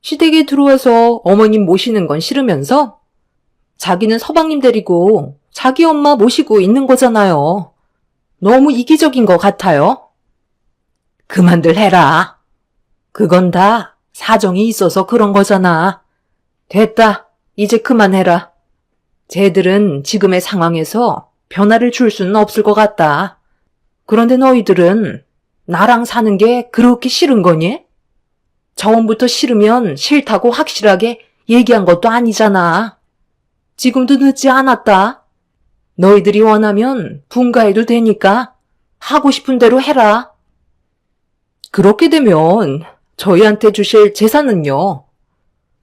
시댁에 들어와서 어머님 모시는 건 싫으면서 자기는 서방님 데리고 자기 엄마 모시고 있는 거잖아요. 너무 이기적인 것 같아요. 그만들 해라. 그건 다 사정이 있어서 그런 거잖아. 됐다. 이제 그만해라. 쟤들은 지금의 상황에서 변화를 줄 수는 없을 것 같다. 그런데 너희들은 나랑 사는 게 그렇게 싫은 거니? 처음부터 싫으면 싫다고 확실하게 얘기한 것도 아니잖아. 지금도 늦지 않았다. 너희들이 원하면 분가해도 되니까 하고 싶은 대로 해라. 그렇게 되면 저희한테 주실 재산은요?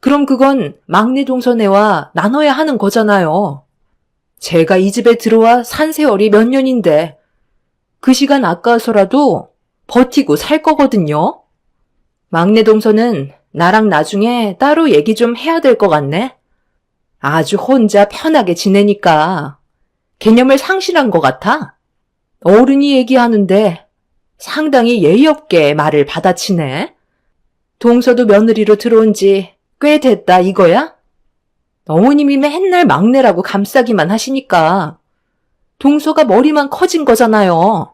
그럼 그건 막내 동서네와 나눠야 하는 거잖아요. 제가 이 집에 들어와 산 세월이 몇 년인데 그 시간 아까워서라도 버티고 살 거거든요. 막내 동서는 나랑 나중에 따로 얘기 좀 해야 될 것 같네. 아주 혼자 편하게 지내니까 개념을 상실한 것 같아. 어른이 얘기하는데 상당히 예의 없게 말을 받아치네. 동서도 며느리로 들어온 지 꽤 됐다 이거야? 어머님이 맨날 막내라고 감싸기만 하시니까 동서가 머리만 커진 거잖아요.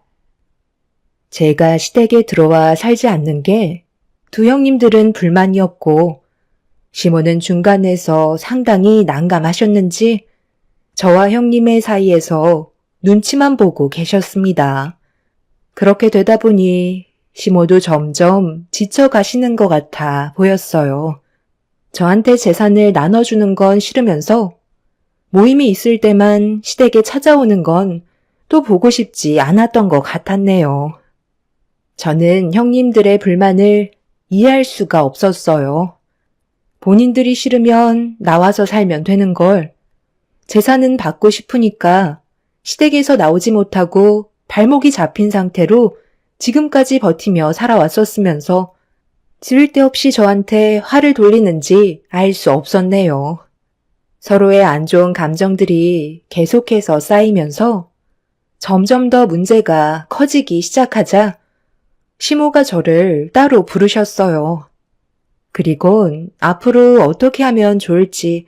제가 시댁에 들어와 살지 않는 게 두 형님들은 불만이었고 시모는 중간에서 상당히 난감하셨는지 저와 형님의 사이에서 눈치만 보고 계셨습니다. 그렇게 되다 보니 시모도 점점 지쳐가시는 것 같아 보였어요. 저한테 재산을 나눠주는 건 싫으면서 모임이 있을 때만 시댁에 찾아오는 건 또 보고 싶지 않았던 것 같았네요. 저는 형님들의 불만을 이해할 수가 없었어요. 본인들이 싫으면 나와서 살면 되는 걸 재산은 받고 싶으니까 시댁에서 나오지 못하고 발목이 잡힌 상태로 지금까지 버티며 살아왔었으면서 쓸데없이 저한테 화를 돌리는지 알 수 없었네요. 서로의 안 좋은 감정들이 계속해서 쌓이면서 점점 더 문제가 커지기 시작하자 시모가 저를 따로 부르셨어요. 그리곤 앞으로 어떻게 하면 좋을지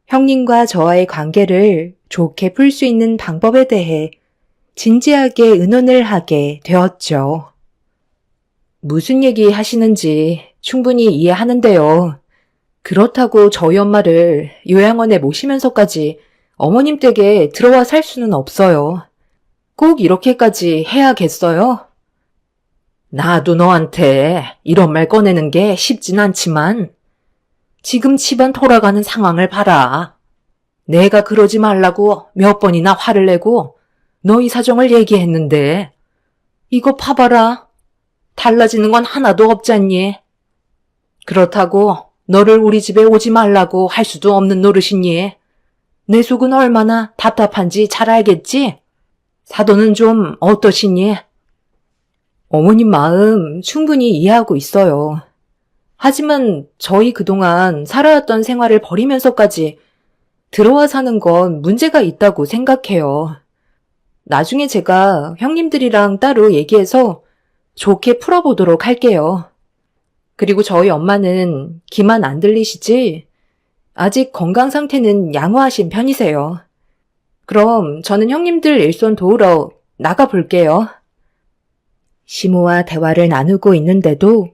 형님과 저와의 관계를 좋게 풀 수 있는 방법에 대해 진지하게 의논을 하게 되었죠. 무슨 얘기 하시는지 충분히 이해하는데요. 그렇다고 저희 엄마를 요양원에 모시면서까지 어머님 댁에 들어와 살 수는 없어요. 꼭 이렇게까지 해야겠어요? 나도 너한테 이런 말 꺼내는 게 쉽진 않지만 지금 집안 돌아가는 상황을 봐라. 내가 그러지 말라고 몇 번이나 화를 내고 너희 사정을 얘기했는데 이거 봐봐라. 달라지는 건 하나도 없잖니. 그렇다고 너를 우리 집에 오지 말라고 할 수도 없는 노릇이니. 내 속은 얼마나 답답한지 잘 알겠지? 사도는 좀 어떠시니? 어머님 마음 충분히 이해하고 있어요. 하지만 저희 그동안 살아왔던 생활을 버리면서까지 들어와 사는 건 문제가 있다고 생각해요. 나중에 제가 형님들이랑 따로 얘기해서 좋게 풀어보도록 할게요. 그리고 저희 엄마는 귀만 안 들리시지? 아직 건강 상태는 양호하신 편이세요. 그럼 저는 형님들 일손 도우러 나가볼게요. 시모와 대화를 나누고 있는데도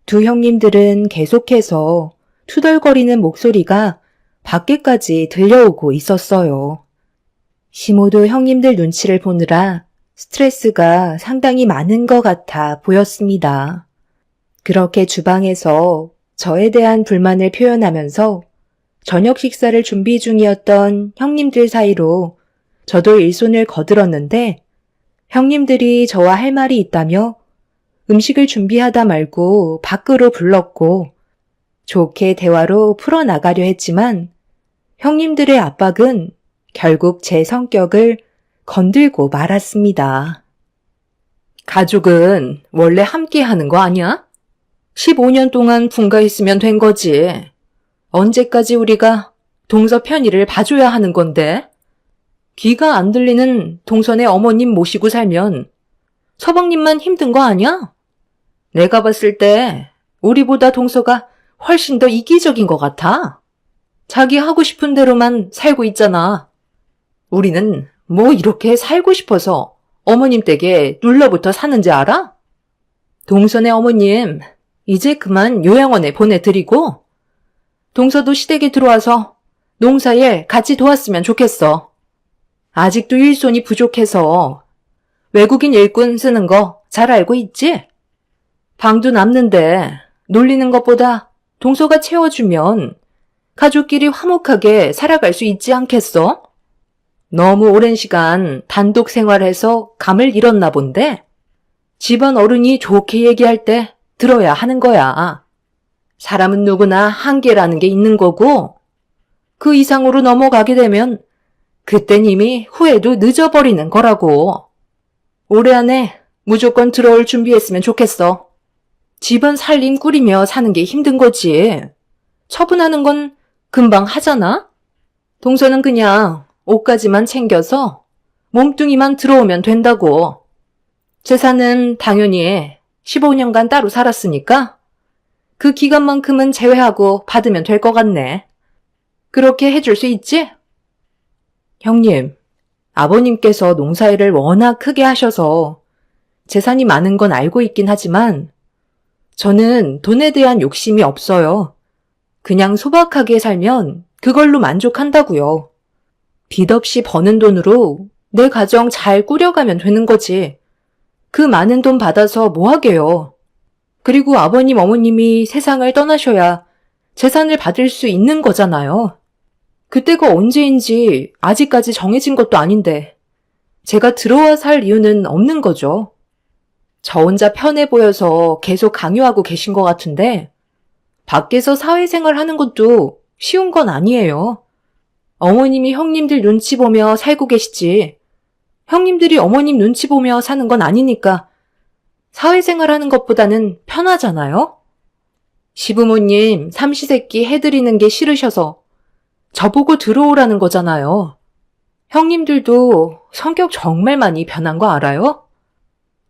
두 형님들은 계속해서 투덜거리는 목소리가 밖에까지 들려오고 있었어요. 시모도 형님들 눈치를 보느라 스트레스가 상당히 많은 것 같아 보였습니다. 그렇게 주방에서 저에 대한 불만을 표현하면서 저녁 식사를 준비 중이었던 형님들 사이로 저도 일손을 거들었는데 형님들이 저와 할 말이 있다며 음식을 준비하다 말고 밖으로 불렀고 좋게 대화로 풀어나가려 했지만 형님들의 압박은 결국 제 성격을 건들고 말았습니다. 가족은 원래 함께 하는 거 아니야? 15년 동안 분가했으면 된 거지. 언제까지 우리가 동서 편의를 봐줘야 하는 건데? 귀가 안 들리는 동선의 어머님 모시고 살면 서방님만 힘든 거 아니야? 내가 봤을 때 우리보다 동서가 훨씬 더 이기적인 것 같아. 자기 하고 싶은 대로만 살고 있잖아. 우리는 뭐 이렇게 살고 싶어서 어머님 댁에 눌러붙어 사는지 알아? 동선의 어머님, 이제 그만 요양원에 보내드리고 동서도 시댁에 들어와서 농사일 같이 도왔으면 좋겠어. 아직도 일손이 부족해서 외국인 일꾼 쓰는 거 잘 알고 있지? 방도 남는데 놀리는 것보다 동서가 채워주면 가족끼리 화목하게 살아갈 수 있지 않겠어? 너무 오랜 시간 단독 생활해서 감을 잃었나 본데 집안 어른이 좋게 얘기할 때 들어야 하는 거야. 사람은 누구나 한계라는 게 있는 거고 그 이상으로 넘어가게 되면 그땐 이미 후회도 늦어버리는 거라고. 올해 안에 무조건 들어올 준비했으면 좋겠어. 집안 살림 꾸리며 사는 게 힘든 거지. 처분하는 건 금방 하잖아? 동서는 그냥 옷가지만 챙겨서 몸뚱이만 들어오면 된다고. 재산은 당연히 15년간 따로 살았으니까 그 기간만큼은 제외하고 받으면 될 것 같네. 그렇게 해줄 수 있지? 형님, 아버님께서 농사일을 워낙 크게 하셔서 재산이 많은 건 알고 있긴 하지만 저는 돈에 대한 욕심이 없어요. 그냥 소박하게 살면 그걸로 만족한다고요. 빚 없이 버는 돈으로 내 가정 잘 꾸려가면 되는 거지. 그 많은 돈 받아서 뭐 하게요. 그리고 아버님, 어머님이 세상을 떠나셔야 재산을 받을 수 있는 거잖아요. 그때가 언제인지 아직까지 정해진 것도 아닌데 제가 들어와 살 이유는 없는 거죠. 저 혼자 편해 보여서 계속 강요하고 계신 것 같은데 밖에서 사회생활 하는 것도 쉬운 건 아니에요. 어머님이 형님들 눈치 보며 살고 계시지 형님들이 어머님 눈치 보며 사는 건 아니니까 사회생활 하는 것보다는 편하잖아요? 시부모님 삼시세끼 해드리는 게 싫으셔서 저보고 들어오라는 거잖아요. 형님들도 성격 정말 많이 변한 거 알아요?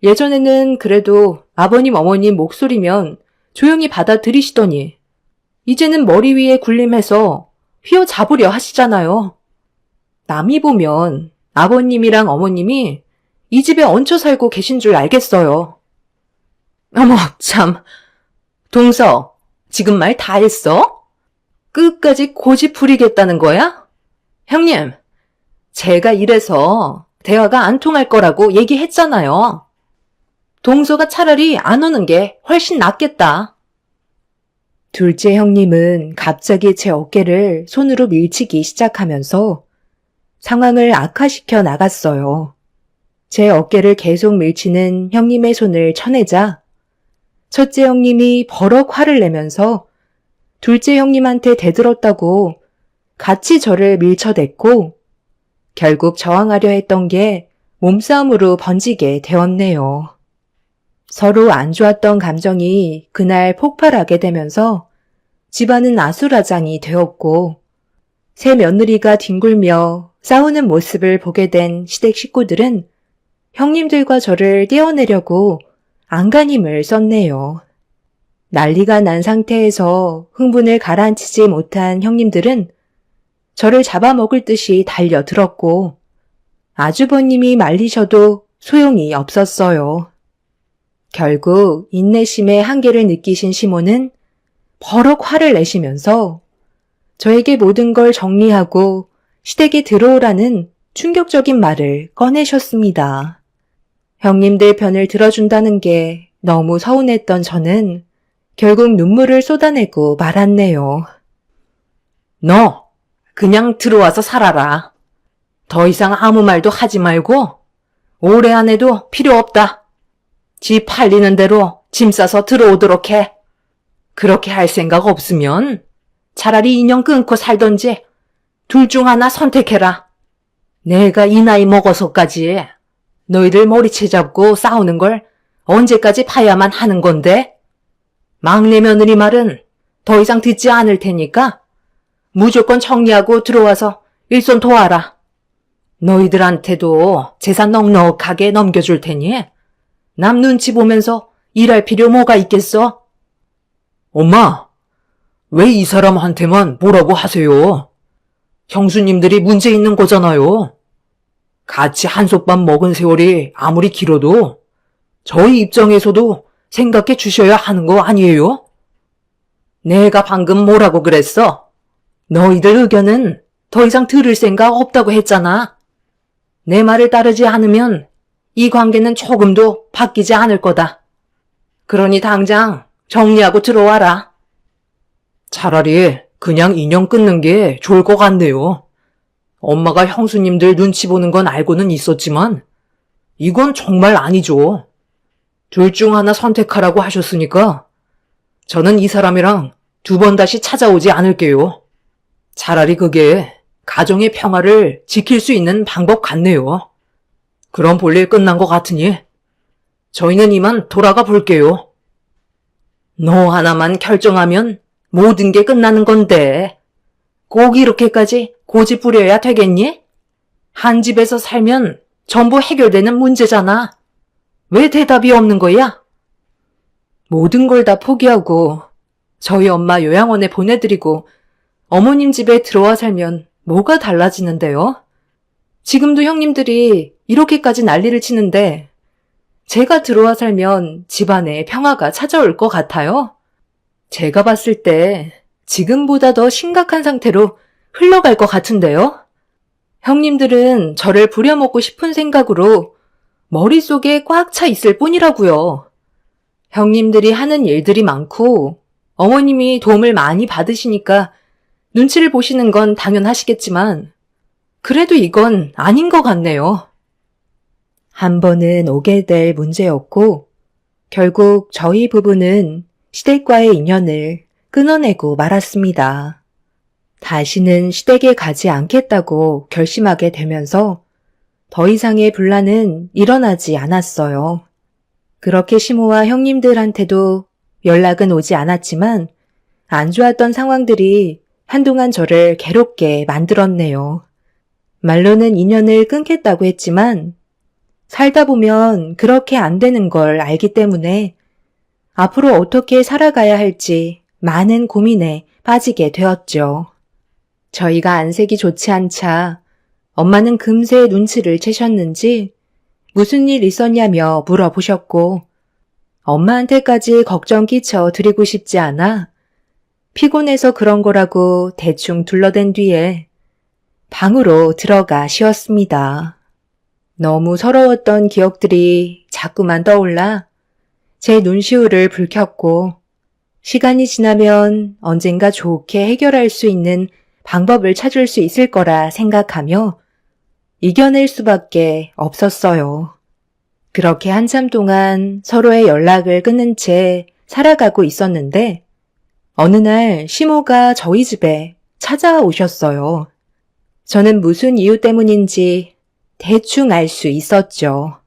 예전에는 그래도 아버님, 어머님 목소리면 조용히 받아들이시더니 이제는 머리 위에 군림해서 휘어잡으려 하시잖아요. 남이 보면 아버님이랑 어머님이 이 집에 얹혀 살고 계신 줄 알겠어요. 어머, 참. 동서, 지금 말 다 했어? 끝까지 고집 부리겠다는 거야? 형님, 제가 이래서 대화가 안 통할 거라고 얘기했잖아요. 동서가 차라리 안 오는 게 훨씬 낫겠다. 둘째 형님은 갑자기 제 어깨를 손으로 밀치기 시작하면서 상황을 악화시켜 나갔어요. 제 어깨를 계속 밀치는 형님의 손을 쳐내자 첫째 형님이 버럭 화를 내면서 둘째 형님한테 대들었다고 같이 저를 밀쳐댔고 결국 저항하려 했던 게 몸싸움으로 번지게 되었네요. 서로 안 좋았던 감정이 그날 폭발하게 되면서 집안은 아수라장이 되었고 새 며느리가 뒹굴며 싸우는 모습을 보게 된 시댁 식구들은 형님들과 저를 떼어내려고 안간힘을 썼네요. 난리가 난 상태에서 흥분을 가라앉히지 못한 형님들은 저를 잡아먹을 듯이 달려들었고 아주버님이 말리셔도 소용이 없었어요. 결국 인내심의 한계를 느끼신 시모는 버럭 화를 내시면서 저에게 모든 걸 정리하고 시댁에 들어오라는 충격적인 말을 꺼내셨습니다. 형님들 편을 들어준다는 게 너무 서운했던 저는 결국 눈물을 쏟아내고 말았네요. 너 그냥 들어와서 살아라. 더 이상 아무 말도 하지 말고 오래 안 해도 필요 없다. 집 팔리는 대로 짐 싸서 들어오도록 해. 그렇게 할 생각 없으면 차라리 인연 끊고 살던지 둘 중 하나 선택해라. 내가 이 나이 먹어서까지 너희들 머리채 잡고 싸우는 걸 언제까지 봐야만 하는 건데? 막내 며느리 말은 더 이상 듣지 않을 테니까 무조건 정리하고 들어와서 일손 도와라. 너희들한테도 재산 넉넉하게 넘겨줄 테니 남 눈치 보면서 일할 필요 뭐가 있겠어? 엄마, 왜 이 사람한테만 뭐라고 하세요? 형수님들이 문제 있는 거잖아요. 같이 한솥밥 먹은 세월이 아무리 길어도 저희 입장에서도 생각해 주셔야 하는 거 아니에요? 내가 방금 뭐라고 그랬어? 너희들 의견은 더 이상 들을 생각 없다고 했잖아. 내 말을 따르지 않으면 이 관계는 조금도 바뀌지 않을 거다. 그러니 당장 정리하고 들어와라. 차라리 그냥 인연 끊는 게 좋을 것 같네요. 엄마가 형수님들 눈치 보는 건 알고는 있었지만 이건 정말 아니죠. 둘 중 하나 선택하라고 하셨으니까 저는 이 사람이랑 두 번 다시 찾아오지 않을게요. 차라리 그게 가정의 평화를 지킬 수 있는 방법 같네요. 그럼 볼일 끝난 것 같으니 저희는 이만 돌아가 볼게요. 너 하나만 결정하면 모든 게 끝나는 건데 꼭 이렇게까지 고집 부려야 되겠니? 한 집에서 살면 전부 해결되는 문제잖아. 왜 대답이 없는 거야? 모든 걸 다 포기하고 저희 엄마 요양원에 보내드리고 어머님 집에 들어와 살면 뭐가 달라지는데요? 지금도 형님들이 이렇게까지 난리를 치는데 제가 들어와 살면 집안에 평화가 찾아올 것 같아요? 제가 봤을 때 지금보다 더 심각한 상태로 흘러갈 것 같은데요? 형님들은 저를 부려먹고 싶은 생각으로 머릿속에 꽉 차 있을 뿐이라고요. 형님들이 하는 일들이 많고 어머님이 도움을 많이 받으시니까 눈치를 보시는 건 당연하시겠지만 그래도 이건 아닌 것 같네요. 한 번은 오게 될 문제였고 결국 저희 부부는 시댁과의 인연을 끊어내고 말았습니다. 다시는 시댁에 가지 않겠다고 결심하게 되면서 더 이상의 분란은 일어나지 않았어요. 그렇게 시모와 형님들한테도 연락은 오지 않았지만 안 좋았던 상황들이 한동안 저를 괴롭게 만들었네요. 말로는 인연을 끊겠다고 했지만 살다 보면 그렇게 안 되는 걸 알기 때문에 앞으로 어떻게 살아가야 할지 많은 고민에 빠지게 되었죠. 저희가 안색이 좋지 않자 엄마는 금세 눈치를 채셨는지 무슨 일 있었냐며 물어보셨고 엄마한테까지 걱정 끼쳐 드리고 싶지 않아 피곤해서 그런 거라고 대충 둘러댄 뒤에 방으로 들어가 쉬었습니다. 너무 서러웠던 기억들이 자꾸만 떠올라 제 눈시울을 붉혔고 시간이 지나면 언젠가 좋게 해결할 수 있는 방법을 찾을 수 있을 거라 생각하며 이겨낼 수밖에 없었어요. 그렇게 한참 동안 서로의 연락을 끊은 채 살아가고 있었는데 어느 날 시모가 저희 집에 찾아오셨어요. 저는 무슨 이유 때문인지 대충 알 수 있었죠.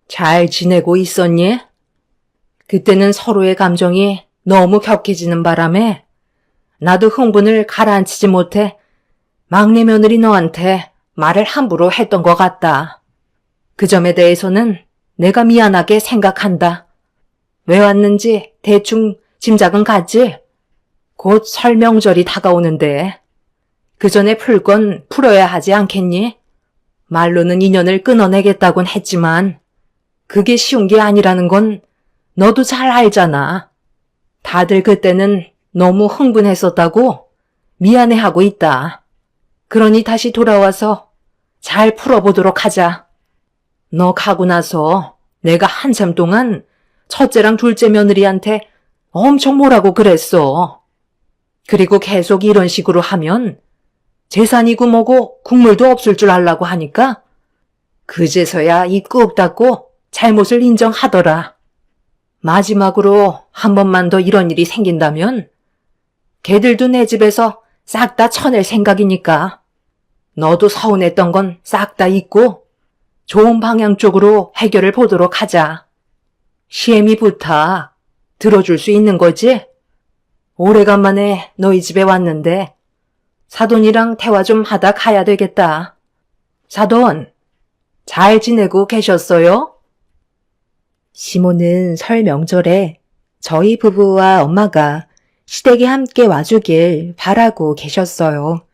잘 지내고 있었니? 그때는 서로의 감정이 너무 격해지는 바람에 나도 흥분을 가라앉히지 못해 막내 며느리 너한테 말을 함부로 했던 것 같다. 그 점에 대해서는 내가 미안하게 생각한다. 왜 왔는지 대충 짐작은 갔지? 곧 설 명절이 다가오는데 그 전에 풀 건 풀어야 하지 않겠니? 말로는 인연을 끊어내겠다곤 했지만 그게 쉬운 게 아니라는 건 너도 잘 알잖아. 다들 그때는 너무 흥분했었다고 미안해하고 있다. 그러니 다시 돌아와서 잘 풀어보도록 하자. 너 가고 나서 내가 한참 동안 첫째랑 둘째 며느리한테 엄청 뭐라고 그랬어. 그리고 계속 이런 식으로 하면 재산이고 뭐고 국물도 없을 줄 알라고 하니까 그제서야 이 꾹 닫고 잘못을 인정하더라. 마지막으로 한 번만 더 이런 일이 생긴다면 걔들도 내 집에서 싹 다 쳐낼 생각이니까 너도 서운했던 건 싹 다 잊고 좋은 방향 쪽으로 해결을 보도록 하자. 시애미 부탁 들어줄 수 있는 거지? 오래간만에 너희 집에 왔는데 사돈이랑 대화 좀 하다 가야 되겠다. 사돈, 잘 지내고 계셨어요? 시모는 설 명절에 저희 부부와 엄마가 시댁에 함께 와주길 바라고 계셨어요.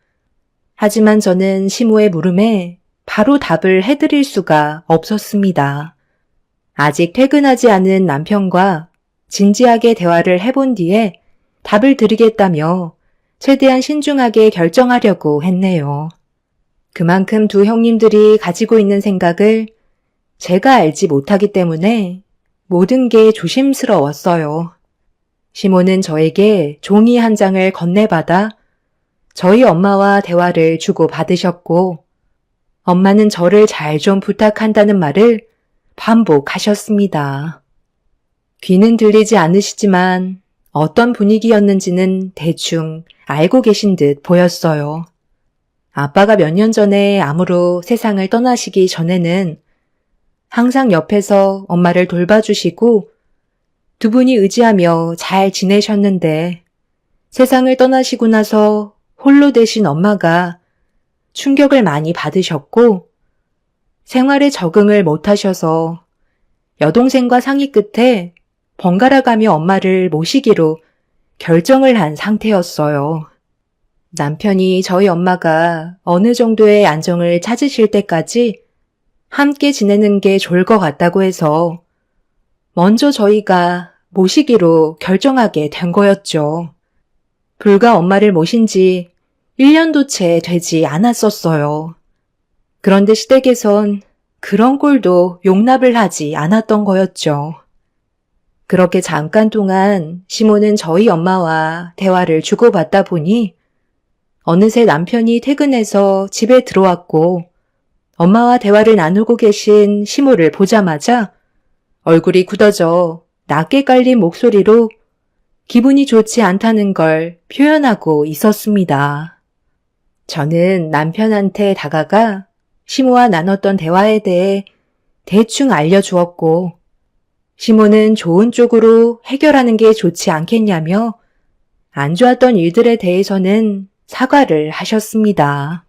하지만 저는 시모의 물음에 바로 답을 해드릴 수가 없었습니다. 아직 퇴근하지 않은 남편과 진지하게 대화를 해본 뒤에 답을 드리겠다며 최대한 신중하게 결정하려고 했네요. 그만큼 두 형님들이 가지고 있는 생각을 제가 알지 못하기 때문에 모든 게 조심스러웠어요. 시모는 저에게 종이 한 장을 건네받아 저희 엄마와 대화를 주고받으셨고 엄마는 저를 잘 좀 부탁한다는 말을 반복하셨습니다. 귀는 들리지 않으시지만 어떤 분위기였는지는 대충 알고 계신 듯 보였어요. 아빠가 몇 년 전에 암으로 세상을 떠나시기 전에는 항상 옆에서 엄마를 돌봐주시고 두 분이 의지하며 잘 지내셨는데 세상을 떠나시고 나서 홀로 되신 엄마가 충격을 많이 받으셨고 생활에 적응을 못하셔서 여동생과 상의 끝에 번갈아 가며 엄마를 모시기로 결정을 한 상태였어요. 남편이 저희 엄마가 어느 정도의 안정을 찾으실 때까지 함께 지내는 게 좋을 것 같다고 해서 먼저 저희가 모시기로 결정하게 된 거였죠. 불과 엄마를 모신 지 1년도 채 되지 않았었어요. 그런데 시댁에선 그런 꼴도 용납을 하지 않았던 거였죠. 그렇게 잠깐 동안 시모는 저희 엄마와 대화를 주고받다 보니 어느새 남편이 퇴근해서 집에 들어왔고 엄마와 대화를 나누고 계신 시모를 보자마자 얼굴이 굳어져 낮게 깔린 목소리로 기분이 좋지 않다는 걸 표현하고 있었습니다. 저는 남편한테 다가가 시모와 나눴던 대화에 대해 대충 알려주었고 시모는 좋은 쪽으로 해결하는 게 좋지 않겠냐며 안 좋았던 일들에 대해서는 사과를 하셨습니다.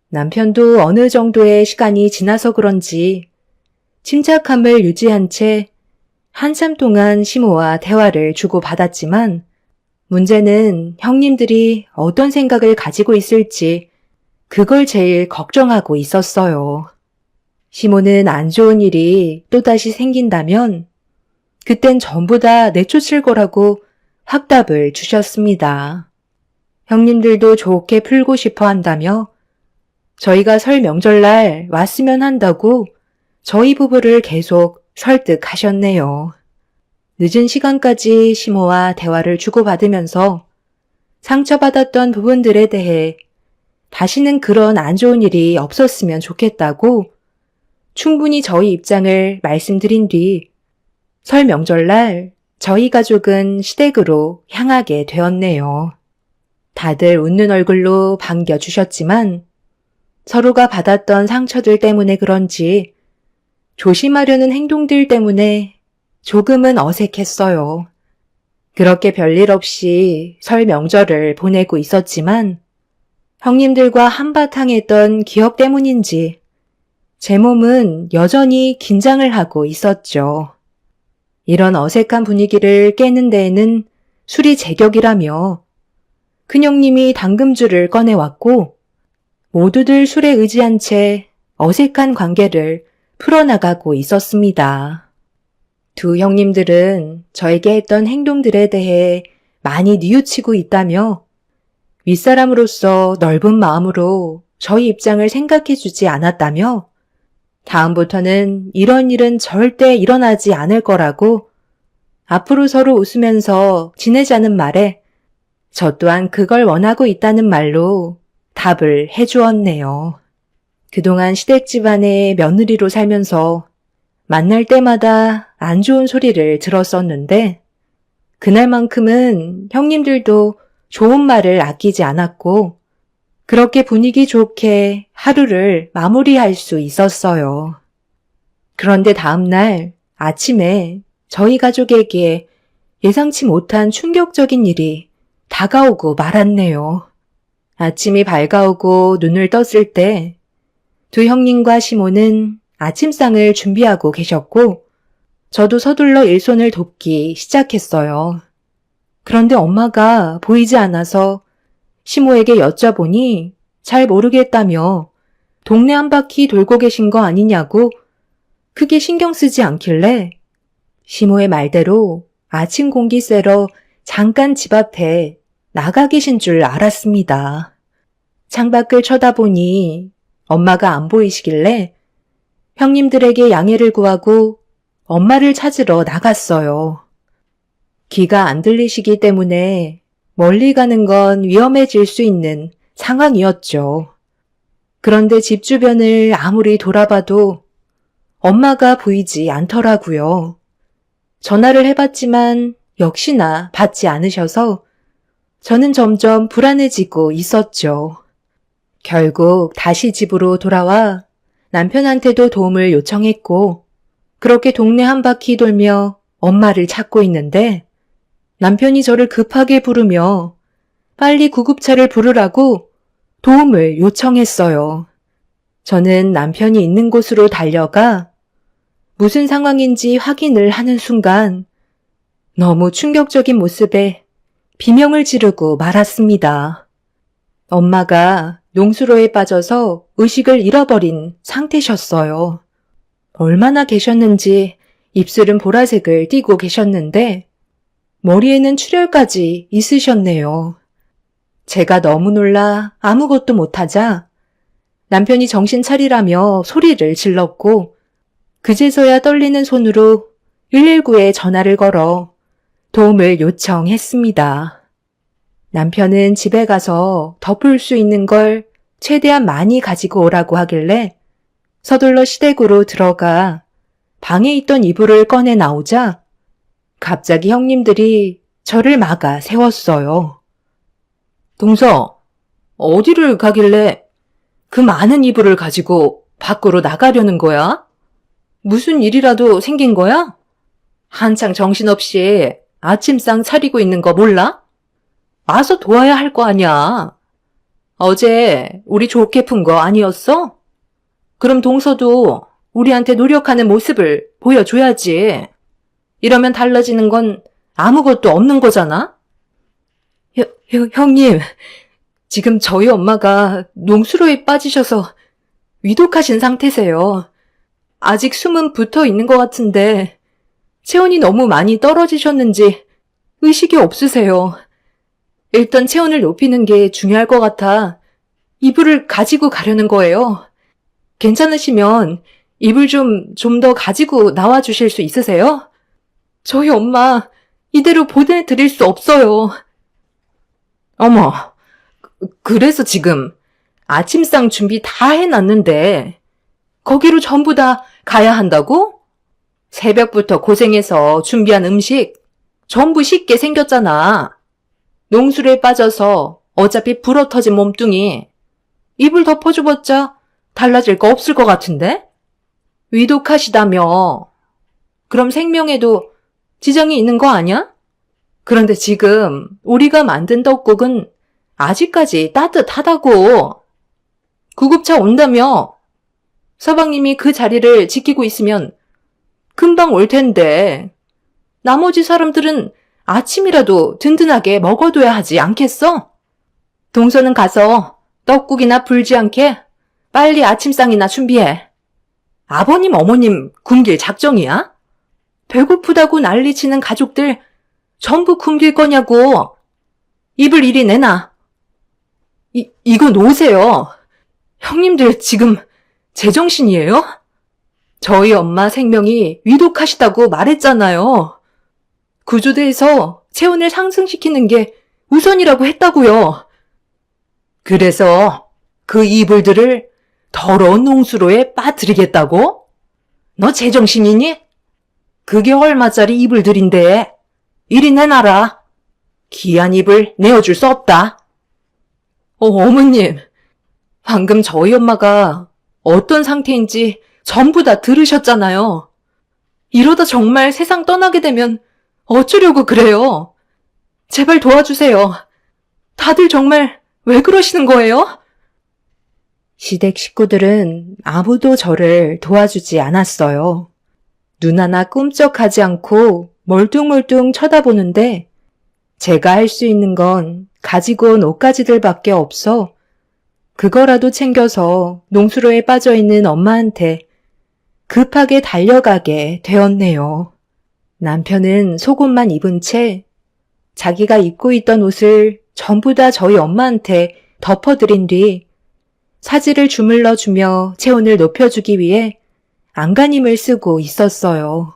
남편도 어느 정도의 시간이 지나서 그런지 침착함을 유지한 채 한참 동안 시모와 대화를 주고받았지만 문제는 형님들이 어떤 생각을 가지고 있을지 그걸 제일 걱정하고 있었어요. 시모는 안 좋은 일이 또다시 생긴다면 그땐 전부 다 내쫓을 거라고 확답을 주셨습니다. 형님들도 좋게 풀고 싶어 한다며 저희가 설 명절날 왔으면 한다고 저희 부부를 계속 설득하셨네요. 늦은 시간까지 시모와 대화를 주고받으면서 상처받았던 부분들에 대해 다시는 그런 안 좋은 일이 없었으면 좋겠다고 충분히 저희 입장을 말씀드린 뒤 설 명절날 저희 가족은 시댁으로 향하게 되었네요. 다들 웃는 얼굴로 반겨주셨지만 서로가 받았던 상처들 때문에 그런지 조심하려는 행동들 때문에 조금은 어색했어요. 그렇게 별일 없이 설 명절을 보내고 있었지만 형님들과 한바탕 했던 기억 때문인지 제 몸은 여전히 긴장을 하고 있었죠. 이런 어색한 분위기를 깨는 데에는 술이 제격이라며 큰형님이 당금주를 꺼내왔고 모두들 술에 의지한 채 어색한 관계를 풀어나가고 있었습니다. 두 형님들은 저에게 했던 행동들에 대해 많이 뉘우치고 있다며 윗사람으로서 넓은 마음으로 저희 입장을 생각해주지 않았다며 다음부터는 이런 일은 절대 일어나지 않을 거라고 앞으로 서로 웃으면서 지내자는 말에 저 또한 그걸 원하고 있다는 말로 답을 해주었네요. 그동안 시댁 집안의 며느리로 살면서 만날 때마다 안 좋은 소리를 들었었는데 그날만큼은 형님들도 좋은 말을 아끼지 않았고 그렇게 분위기 좋게 하루를 마무리할 수 있었어요. 그런데 다음날 아침에 저희 가족에게 예상치 못한 충격적인 일이 다가오고 말았네요. 아침이 밝아오고 눈을 떴을 때 두 형님과 시모는 아침상을 준비하고 계셨고 저도 서둘러 일손을 돕기 시작했어요. 그런데 엄마가 보이지 않아서 시모에게 여쭤보니 잘 모르겠다며 동네 한 바퀴 돌고 계신 거 아니냐고 크게 신경 쓰지 않길래 시모의 말대로 아침 공기 쐬러 잠깐 집 앞에 나가 계신 줄 알았습니다. 창밖을 쳐다보니 엄마가 안 보이시길래 형님들에게 양해를 구하고 엄마를 찾으러 나갔어요. 귀가 안 들리시기 때문에 멀리 가는 건 위험해질 수 있는 상황이었죠. 그런데 집 주변을 아무리 돌아봐도 엄마가 보이지 않더라고요. 전화를 해봤지만 역시나 받지 않으셔서 저는 점점 불안해지고 있었죠. 결국 다시 집으로 돌아와 남편한테도 도움을 요청했고 그렇게 동네 한 바퀴 돌며 엄마를 찾고 있는데 남편이 저를 급하게 부르며 빨리 구급차를 부르라고 도움을 요청했어요. 저는 남편이 있는 곳으로 달려가 무슨 상황인지 확인을 하는 순간 너무 충격적인 모습에 비명을 지르고 말았습니다. 엄마가 농수로에 빠져서 의식을 잃어버린 상태셨어요. 얼마나 계셨는지 입술은 보라색을 띠고 계셨는데 머리에는 출혈까지 있으셨네요. 제가 너무 놀라 아무것도 못하자 남편이 정신 차리라며 소리를 질렀고 그제서야 떨리는 손으로 119에 전화를 걸어 도움을 요청했습니다. 남편은 집에 가서 덮을 수 있는 걸 최대한 많이 가지고 오라고 하길래 서둘러 시댁으로 들어가 방에 있던 이불을 꺼내 나오자 갑자기 형님들이 저를 막아 세웠어요. 동서, 어디를 가길래 그 많은 이불을 가지고 밖으로 나가려는 거야? 무슨 일이라도 생긴 거야? 한창 정신없이 아침상 차리고 있는 거 몰라? 와서 도와야 할 거 아니야. 어제 우리 좋게 푼 거 아니었어? 그럼 동서도 우리한테 노력하는 모습을 보여줘야지. 이러면 달라지는 건 아무것도 없는 거잖아? 형님, 지금 저희 엄마가 농수로에 빠지셔서 위독하신 상태세요. 아직 숨은 붙어 있는 것 같은데 체온이 너무 많이 떨어지셨는지 의식이 없으세요. 일단 체온을 높이는 게 중요할 것 같아 이불을 가지고 가려는 거예요. 괜찮으시면 이불 좀 더 가지고 나와 주실 수 있으세요? 저희 엄마 이대로 보내드릴 수 없어요. 어머, 그래서 지금 아침상 준비 다 해놨는데 거기로 전부 다 가야 한다고? 새벽부터 고생해서 준비한 음식 전부 식게 생겼잖아. 농술에 빠져서 어차피 불어터진 몸뚱이 이불 덮어줘봤자 달라질 거 없을 것 같은데? 위독하시다며. 그럼 생명에도 지장이 있는 거 아니야? 그런데 지금 우리가 만든 떡국은 아직까지 따뜻하다고. 구급차 온다며. 서방님이 그 자리를 지키고 있으면 금방 올 텐데 나머지 사람들은 아침이라도 든든하게 먹어둬야 하지 않겠어? 동서는 가서 떡국이나 불지 않게 빨리 아침상이나 준비해. 아버님, 어머님 굶길 작정이야? 배고프다고 난리치는 가족들 전부 굶길 거냐고. 입을 이리 내놔. 이거 놓으세요. 형님들 지금 제정신이에요? 저희 엄마 생명이 위독하시다고 말했잖아요. 구조대에서 체온을 상승시키는 게 우선이라고 했다고요. 그래서 그 이불들을 더러운 농수로에 빠뜨리겠다고? 너 제정신이니? 그게 얼마짜리 이불들인데 이리 내놔라. 귀한 이불 내어줄 수 없다. 어머님, 방금 저희 엄마가 어떤 상태인지 전부 다 들으셨잖아요. 이러다 정말 세상 떠나게 되면 어쩌려고 그래요? 제발 도와주세요. 다들 정말 왜 그러시는 거예요? 시댁 식구들은 아무도 저를 도와주지 않았어요. 눈 하나 꿈쩍하지 않고 멀뚱멀뚱 쳐다보는데 제가 할 수 있는 건 가지고 온 옷가지들밖에 없어 그거라도 챙겨서 농수로에 빠져있는 엄마한테 급하게 달려가게 되었네요. 남편은 속옷만 입은 채 자기가 입고 있던 옷을 전부 다 저희 엄마한테 덮어드린 뒤 사지를 주물러 주며 체온을 높여주기 위해 안간힘을 쓰고 있었어요.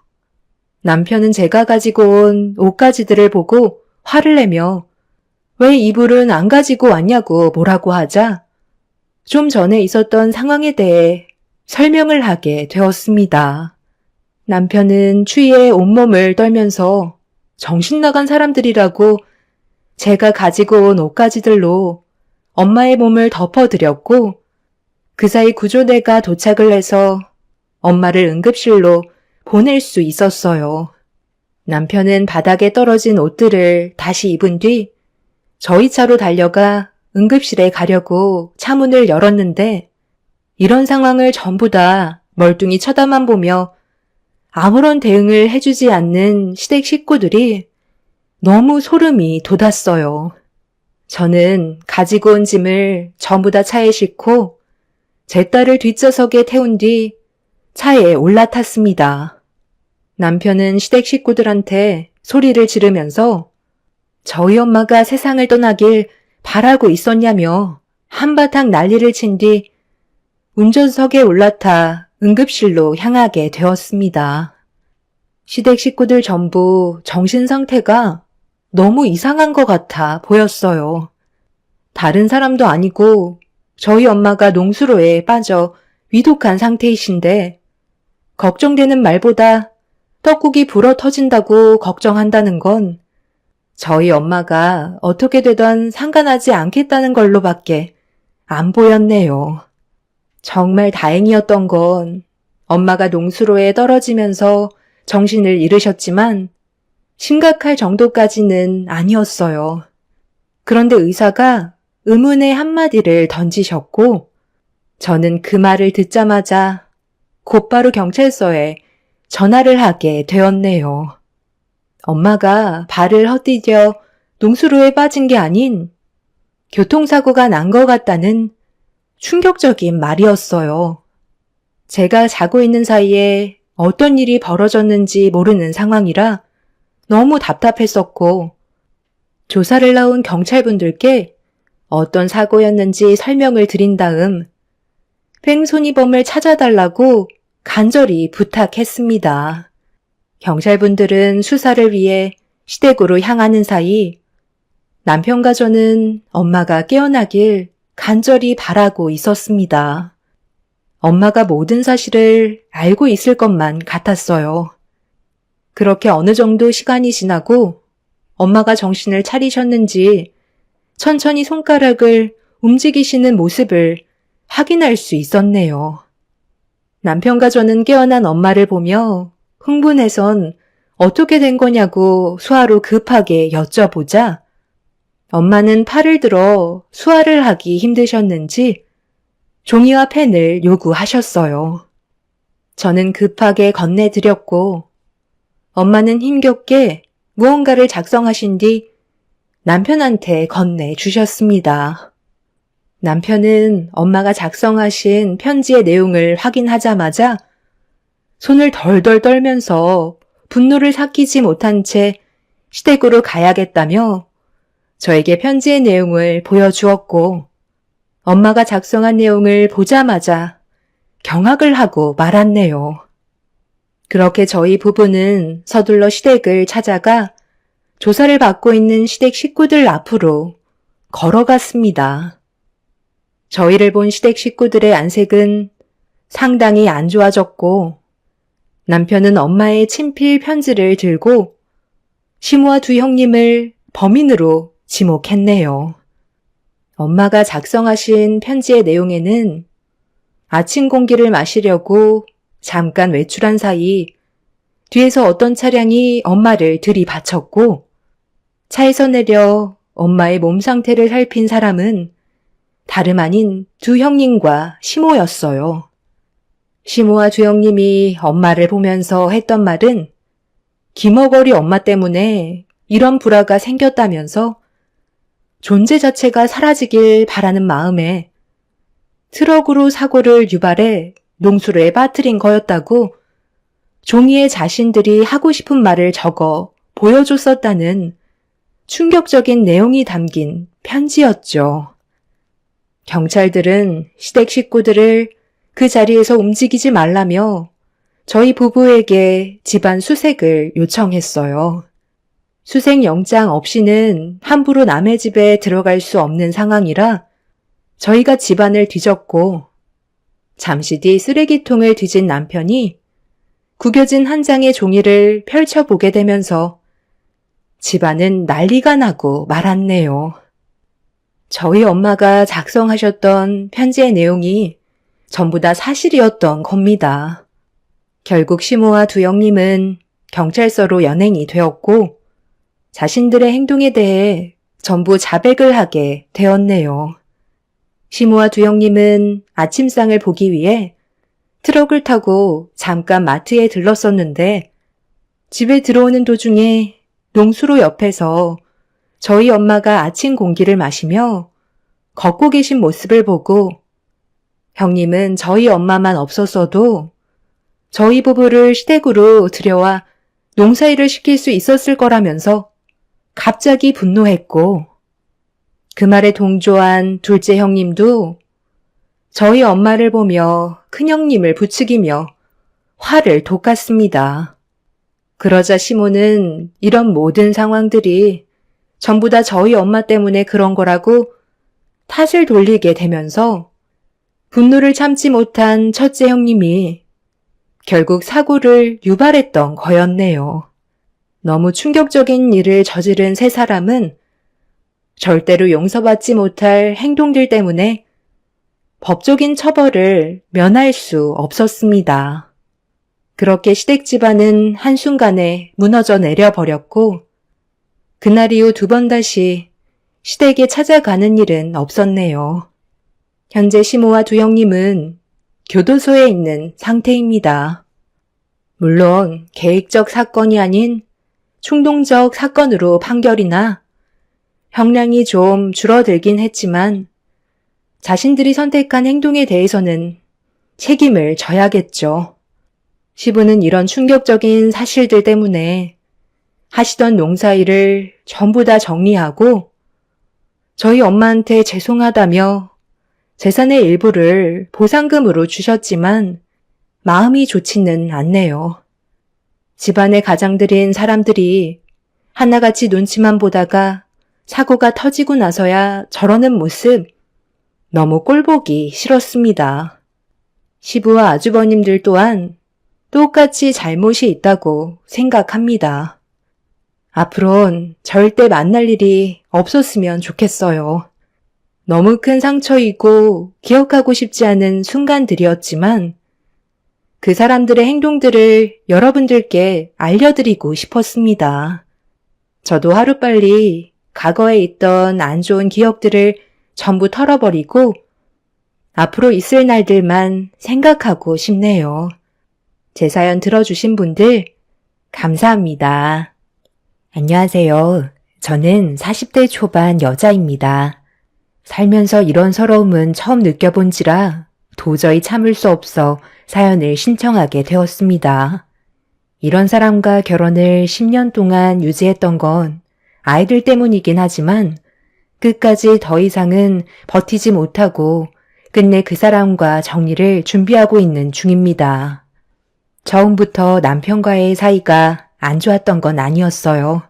남편은 제가 가지고 온 옷가지들을 보고 화를 내며 왜 이불은 안 가지고 왔냐고 뭐라고 하자 좀 전에 있었던 상황에 대해 설명을 하게 되었습니다. 남편은 추위에 온몸을 떨면서 정신 나간 사람들이라고 제가 가지고 온 옷가지들로 엄마의 몸을 덮어드렸고 그 사이 구조대가 도착을 해서 엄마를 응급실로 보낼 수 있었어요. 남편은 바닥에 떨어진 옷들을 다시 입은 뒤 저희 차로 달려가 응급실에 가려고 차문을 열었는데 이런 상황을 전부 다 멀뚱히 쳐다만 보며 아무런 대응을 해주지 않는 시댁 식구들이 너무 소름이 돋았어요. 저는 가지고 온 짐을 전부 다 차에 싣고 제 딸을 뒷좌석에 태운 뒤 차에 올라탔습니다. 남편은 시댁 식구들한테 소리를 지르면서 저희 엄마가 세상을 떠나길 바라고 있었냐며 한바탕 난리를 친 뒤 운전석에 올라타 응급실로 향하게 되었습니다. 시댁 식구들 전부 정신 상태가 너무 이상한 것 같아 보였어요. 다른 사람도 아니고 저희 엄마가 농수로에 빠져 위독한 상태이신데 걱정되는 말보다 떡국이 불어 터진다고 걱정한다는 건 저희 엄마가 어떻게 되던 상관하지 않겠다는 걸로밖에 안 보였네요. 정말 다행이었던 건 엄마가 농수로에 떨어지면서 정신을 잃으셨지만 심각할 정도까지는 아니었어요. 그런데 의사가 의문의 한마디를 던지셨고 저는 그 말을 듣자마자 곧바로 경찰서에 전화를 하게 되었네요. 엄마가 발을 헛디뎌 농수로에 빠진 게 아닌 교통사고가 난 것 같다는 충격적인 말이었어요. 제가 자고 있는 사이에 어떤 일이 벌어졌는지 모르는 상황이라 너무 답답했었고 조사를 나온 경찰분들께 어떤 사고였는지 설명을 드린 다음 횡손이범을 찾아달라고 간절히 부탁했습니다. 경찰분들은 수사를 위해 시댁으로 향하는 사이 남편과 저는 엄마가 깨어나길 간절히 바라고 있었습니다. 엄마가 모든 사실을 알고 있을 것만 같았어요. 그렇게 어느 정도 시간이 지나고 엄마가 정신을 차리셨는지 천천히 손가락을 움직이시는 모습을 확인할 수 있었네요. 남편과 저는 깨어난 엄마를 보며 흥분해선 어떻게 된 거냐고 수화로 급하게 여쭤보자 엄마는 팔을 들어 수화를 하기 힘드셨는지 종이와 펜을 요구하셨어요. 저는 급하게 건네드렸고 엄마는 힘겹게 무언가를 작성하신 뒤 남편한테 건네주셨습니다. 남편은 엄마가 작성하신 편지의 내용을 확인하자마자 손을 덜덜 떨면서 분노를 삭히지 못한 채 시댁으로 가야겠다며 저에게 편지의 내용을 보여주었고 엄마가 작성한 내용을 보자마자 경악을 하고 말았네요. 그렇게 저희 부부는 서둘러 시댁을 찾아가 조사를 받고 있는 시댁 식구들 앞으로 걸어갔습니다. 저희를 본 시댁 식구들의 안색은 상당히 안 좋아졌고 남편은 엄마의 친필 편지를 들고 시모와 두 형님을 범인으로 지목했네요. 엄마가 작성하신 편지의 내용에는 아침 공기를 마시려고 잠깐 외출한 사이 뒤에서 어떤 차량이 엄마를 들이받쳤고 차에서 내려 엄마의 몸 상태를 살핀 사람은 다름 아닌 두 형님과 시모였어요. 시모와 두 형님이 엄마를 보면서 했던 말은 기머거리 엄마 때문에 이런 불화가 생겼다면서 존재 자체가 사라지길 바라는 마음에 트럭으로 사고를 유발해 농수로에 빠뜨린 거였다고 종이에 자신들이 하고 싶은 말을 적어 보여줬었다는 충격적인 내용이 담긴 편지였죠. 경찰들은 시댁 식구들을 그 자리에서 움직이지 말라며 저희 부부에게 집안 수색을 요청했어요. 수색 영장 없이는 함부로 남의 집에 들어갈 수 없는 상황이라 저희가 집안을 뒤졌고 잠시 뒤 쓰레기통을 뒤진 남편이 구겨진 한 장의 종이를 펼쳐보게 되면서 집안은 난리가 나고 말았네요. 저희 엄마가 작성하셨던 편지의 내용이 전부 다 사실이었던 겁니다. 결국 시모와 두 형님은 경찰서로 연행이 되었고 자신들의 행동에 대해 전부 자백을 하게 되었네요. 시모와 두 형님은 아침상을 보기 위해 트럭을 타고 잠깐 마트에 들렀었는데 집에 들어오는 도중에 농수로 옆에서 저희 엄마가 아침 공기를 마시며 걷고 계신 모습을 보고 형님은 저희 엄마만 없었어도 저희 부부를 시댁으로 들여와 농사일을 시킬 수 있었을 거라면서 갑자기 분노했고 그 말에 동조한 둘째 형님도 저희 엄마를 보며 큰형님을 부추기며 화를 돋갔습니다. 그러자 시모는 이런 모든 상황들이 전부 다 저희 엄마 때문에 그런 거라고 탓을 돌리게 되면서 분노를 참지 못한 첫째 형님이 결국 사고를 유발했던 거였네요. 너무 충격적인 일을 저지른 세 사람은 절대로 용서받지 못할 행동들 때문에 법적인 처벌을 면할 수 없었습니다. 그렇게 시댁 집안은 한순간에 무너져 내려버렸고 그날 이후 2번 다시 시댁에 찾아가는 일은 없었네요. 현재 시모와 두 형님은 교도소에 있는 상태입니다. 물론 계획적 사건이 아닌 충동적 사건으로 판결이 나 형량이 좀 줄어들긴 했지만 자신들이 선택한 행동에 대해서는 책임을 져야겠죠. 시부는 이런 충격적인 사실들 때문에 하시던 농사일을 전부 다 정리하고 저희 엄마한테 죄송하다며 재산의 일부를 보상금으로 주셨지만 마음이 좋지는 않네요. 집안의 가장들인 사람들이 하나같이 눈치만 보다가 사고가 터지고 나서야 저러는 모습 너무 꼴보기 싫었습니다. 시부와 아주버님들 또한 똑같이 잘못이 있다고 생각합니다. 앞으론 절대 만날 일이 없었으면 좋겠어요. 너무 큰 상처이고 기억하고 싶지 않은 순간들이었지만 그 사람들의 행동들을 여러분들께 알려드리고 싶었습니다. 저도 하루빨리 과거에 있던 안 좋은 기억들을 전부 털어버리고 앞으로 있을 날들만 생각하고 싶네요. 제 사연 들어주신 분들 감사합니다. 안녕하세요. 저는 40대 초반 여자입니다. 살면서 이런 서러움은 처음 느껴본지라 도저히 참을 수 없어 사연을 신청하게 되었습니다. 이런 사람과 결혼을 10년 동안 유지했던 건 아이들 때문이긴 하지만 끝까지 더 이상은 버티지 못하고 끝내 그 사람과 정리를 준비하고 있는 중입니다. 처음부터 남편과의 사이가 안 좋았던 건 아니었어요.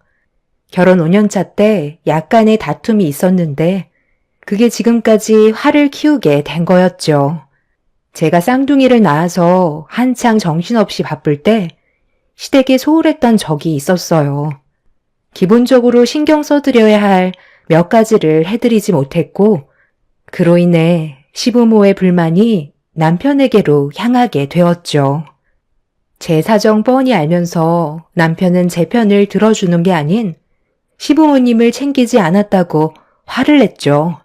결혼 5년차 때 약간의 다툼이 있었는데 그게 지금까지 화를 키우게 된 거였죠. 제가 쌍둥이를 낳아서 한창 정신없이 바쁠 때 시댁에 소홀했던 적이 있었어요. 기본적으로 신경 써드려야 할 몇 가지를 해드리지 못했고 그로 인해 시부모의 불만이 남편에게로 향하게 되었죠. 제 사정 뻔히 알면서 남편은 제 편을 들어주는 게 아닌 시부모님을 챙기지 않았다고 화를 냈죠.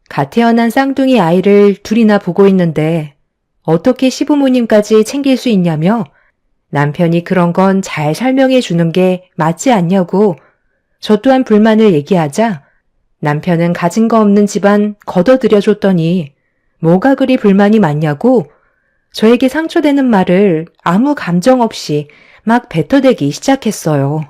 갓 태어난 쌍둥이 아이를 둘이나 보고 있는데 어떻게 시부모님까지 챙길 수 있냐며 남편이 그런 건 잘 설명해 주는 게 맞지 않냐고 저 또한 불만을 얘기하자 남편은 가진 거 없는 집안 걷어들여 줬더니 뭐가 그리 불만이 많냐고 저에게 상처되는 말을 아무 감정 없이 막 뱉어대기 시작했어요.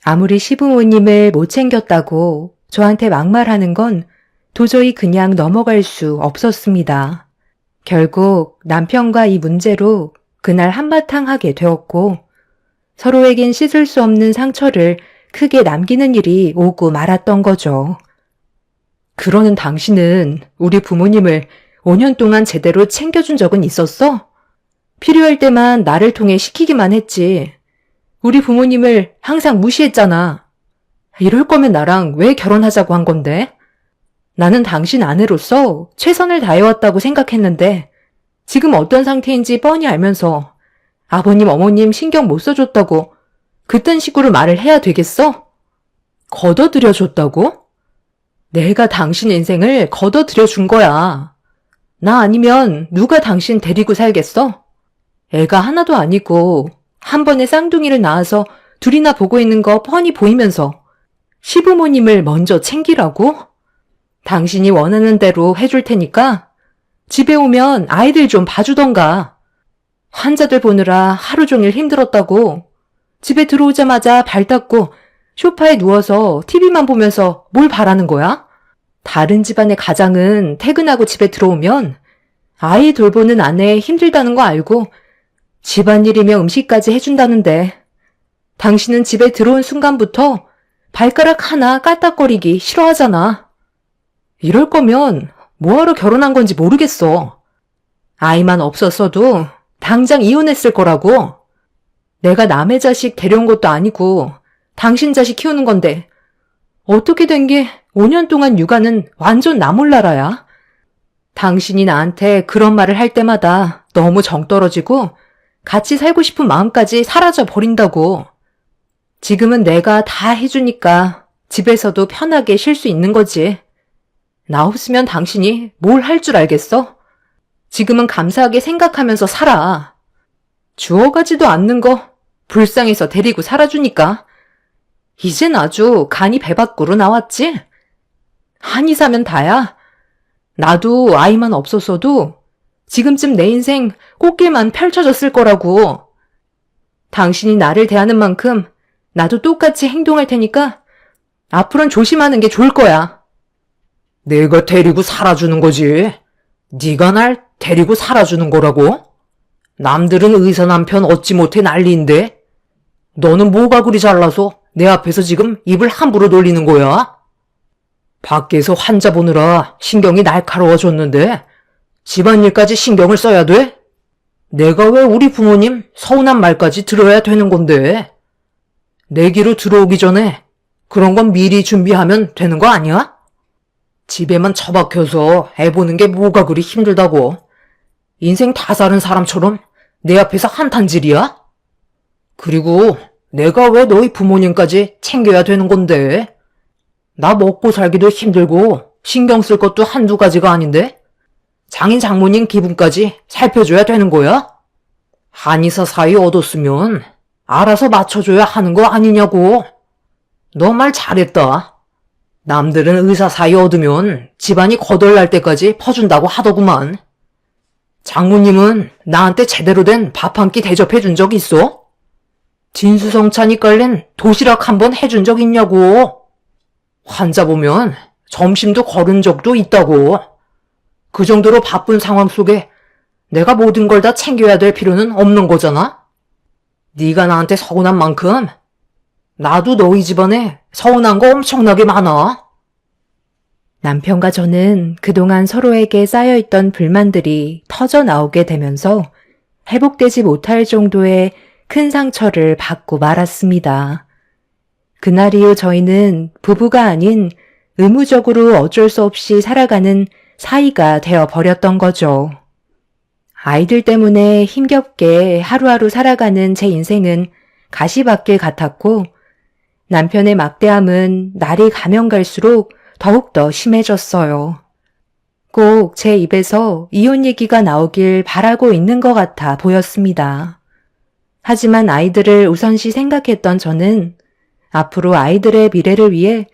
아무리 시부모님을 못 챙겼다고 저한테 막말하는 건 도저히 그냥 넘어갈 수 없었습니다. 결국 남편과 이 문제로 그날 한바탕 하게 되었고 서로에겐 씻을 수 없는 상처를 크게 남기는 일이 오고 말았던 거죠. 그러는 당신은 우리 부모님을 5년 동안 제대로 챙겨준 적은 있었어? 필요할 때만 나를 통해 시키기만 했지. 우리 부모님을 항상 무시했잖아. 이럴 거면 나랑 왜 결혼하자고 한 건데? 나는 당신 아내로서 최선을 다해왔다고 생각했는데 지금 어떤 상태인지 뻔히 알면서 아버님, 어머님 신경 못 써줬다고 그딴 식으로 말을 해야 되겠어? 걷어들여줬다고? 내가 당신 인생을 걷어들여준 거야. 나 아니면 누가 당신 데리고 살겠어? 애가 하나도 아니고 한 번에 쌍둥이를 낳아서 둘이나 보고 있는 거 뻔히 보이면서 시부모님을 먼저 챙기라고? 당신이 원하는 대로 해줄 테니까 집에 오면 아이들 좀 봐주던가. 환자들 보느라 하루 종일 힘들었다고. 집에 들어오자마자 발 닦고 소파에 누워서 TV만 보면서 뭘 바라는 거야? 다른 집안의 가장은 퇴근하고 집에 들어오면 아이 돌보는 아내 힘들다는 거 알고 집안일이며 음식까지 해준다는데 당신은 집에 들어온 순간부터 발가락 하나 까딱거리기 싫어하잖아. 이럴 거면 뭐하러 결혼한 건지 모르겠어. 아이만 없었어도 당장 이혼했을 거라고. 내가 남의 자식 데려온 것도 아니고 당신 자식 키우는 건데 어떻게 된 게 5년 동안 육아는 완전 나 몰라라야. 당신이 나한테 그런 말을 할 때마다 너무 정 떨어지고 같이 살고 싶은 마음까지 사라져 버린다고. 지금은 내가 다 해주니까 집에서도 편하게 쉴 수 있는 거지. 나 없으면 당신이 뭘 할 줄 알겠어? 지금은 감사하게 생각하면서 살아. 주워가지도 않는 거 불쌍해서 데리고 살아주니까. 이젠 아주 간이 배 밖으로 나왔지? 한이 사면 다야. 나도 아이만 없었어도 지금쯤 내 인생 꽃길만 펼쳐졌을 거라고. 당신이 나를 대하는 만큼 나도 똑같이 행동할 테니까 앞으로는 조심하는 게 좋을 거야. 내가 데리고 살아주는 거지. 네가 날 데리고 살아주는 거라고? 남들은 의사 남편 얻지 못해 난리인데 너는 뭐가 그리 잘나서 내 앞에서 지금 입을 함부로 돌리는 거야? 밖에서 환자 보느라 신경이 날카로워졌는데 집안일까지 신경을 써야 돼? 내가 왜 우리 부모님 서운한 말까지 들어야 되는 건데? 내기로 들어오기 전에 그런 건 미리 준비하면 되는 거 아니야? 집에만 처박혀서 애 보는 게 뭐가 그리 힘들다고. 인생 다 사는 사람처럼 내 앞에서 한탄질이야? 그리고 내가 왜 너희 부모님까지 챙겨야 되는 건데? 나 먹고 살기도 힘들고 신경 쓸 것도 한두 가지가 아닌데? 장인 장모님 기분까지 살펴줘야 되는 거야? 한의사 사이 얻었으면 알아서 맞춰줘야 하는 거 아니냐고. 너 말 잘했다. 남들은 의사 사이 얻으면 집안이 거덜날 때까지 퍼준다고 하더구만. 장모님은 나한테 제대로 된 밥 한 끼 대접해 준 적 있어? 진수성찬이 깔린 도시락 한 번 해준 적 있냐고. 환자 보면 점심도 거른 적도 있다고. 그 정도로 바쁜 상황 속에 내가 모든 걸 다 챙겨야 될 필요는 없는 거잖아? 네가 나한테 서운한 만큼 나도 너희 집안에 서운한 거 엄청나게 많아. 남편과 저는 그동안 서로에게 쌓여있던 불만들이 터져 나오게 되면서 회복되지 못할 정도의 큰 상처를 받고 말았습니다. 그날 이후 저희는 부부가 아닌 의무적으로 어쩔 수 없이 살아가는 사이가 되어버렸던 거죠. 아이들 때문에 힘겹게 하루하루 살아가는 제 인생은 가시밭길 같았고 남편의 막대함은 날이 가면 갈수록 더욱더 심해졌어요. 꼭 제 입에서 이혼 얘기가 나오길 바라고 있는 것 같아 보였습니다. 하지만 아이들을 우선시 생각했던 저는 앞으로 아이들의 미래를 위해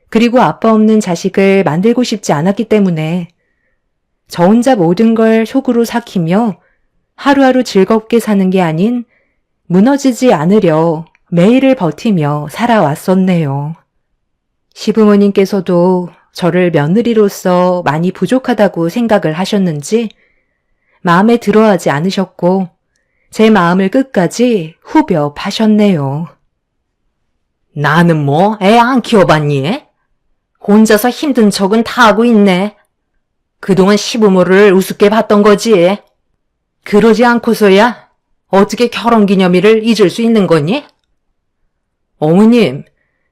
그리고 아빠 없는 자식을 만들고 싶지 않았기 때문에 저 혼자 모든 걸 속으로 삭히며 하루하루 즐겁게 사는 게 아닌 무너지지 않으려 매일을 버티며 살아왔었네요. 시부모님께서도 저를 며느리로서 많이 부족하다고 생각을 하셨는지 마음에 들어하지 않으셨고 제 마음을 끝까지 후벼 파셨네요. 나는 뭐 애 안 키워봤니? 혼자서 힘든 척은 다 하고 있네. 그동안 시부모를 우습게 봤던 거지. 그러지 않고서야 어떻게 결혼기념일을 잊을 수 있는 거니? 어머님,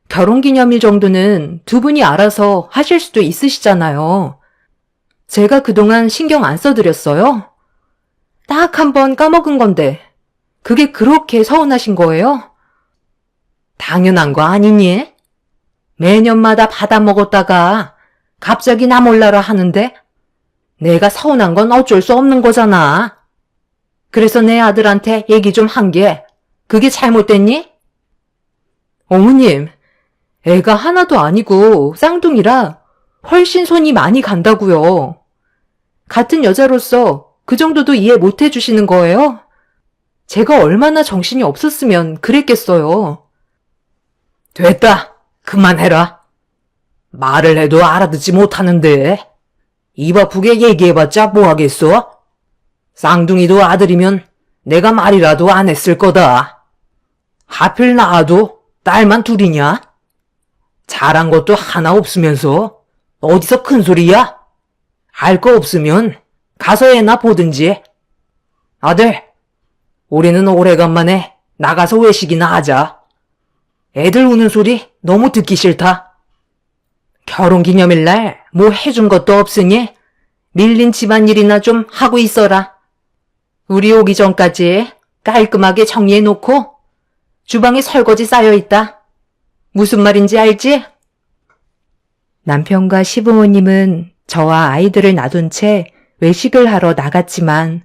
결혼기념일 정도는 두 분이 알아서 하실 수도 있으시잖아요. 제가 그동안 신경 안 써드렸어요? 딱 한 번 까먹은 건데 그게 그렇게 서운하신 거예요? 당연한 거 아니니? 매년마다 받아먹었다가 갑자기 나 몰라라 하는데 내가 서운한 건 어쩔 수 없는 거잖아. 그래서 내 아들한테 얘기 좀 한 게 그게 잘못됐니? 어머님, 애가 하나도 아니고 쌍둥이라 훨씬 손이 많이 간다고요. 같은 여자로서 그 정도도 이해 못 해주시는 거예요? 제가 얼마나 정신이 없었으면 그랬겠어요. 됐다. 그만해라. 말을 해도 알아듣지 못하는데 입 아프게 얘기해봤자 뭐 하겠어? 쌍둥이도 아들이면 내가 말이라도 안 했을 거다. 하필 낳아도 딸만 둘이냐? 잘한 것도 하나 없으면서 어디서 큰 소리야? 알 거 없으면 가서 애나 보든지. 아들, 우리는 오래간만에 나가서 외식이나 하자. 애들 우는 소리 너무 듣기 싫다. 결혼기념일날 뭐 해준 것도 없으니 밀린 집안일이나 좀 하고 있어라. 우리 오기 전까지 깔끔하게 정리해놓고 주방에 설거지 쌓여있다. 무슨 말인지 알지? 남편과 시부모님은 저와 아이들을 놔둔 채 외식을 하러 나갔지만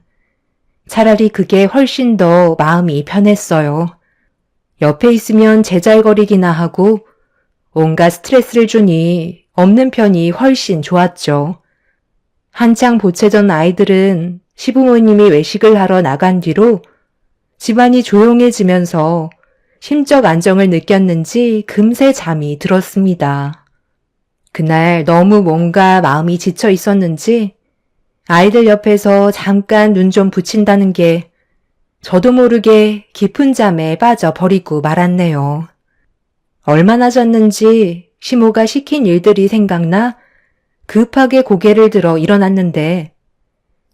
차라리 그게 훨씬 더 마음이 편했어요. 옆에 있으면 제잘거리기나 하고 온갖 스트레스를 주니 없는 편이 훨씬 좋았죠. 한창 보채던 아이들은 시부모님이 외식을 하러 나간 뒤로 집안이 조용해지면서 심적 안정을 느꼈는지 금세 잠이 들었습니다. 그날 너무 뭔가 마음이 지쳐 있었는지 아이들 옆에서 잠깐 눈 좀 붙인다는 게 저도 모르게 깊은 잠에 빠져버리고 말았네요. 얼마나 졌는지 시모가 시킨 일들이 생각나 급하게 고개를 들어 일어났는데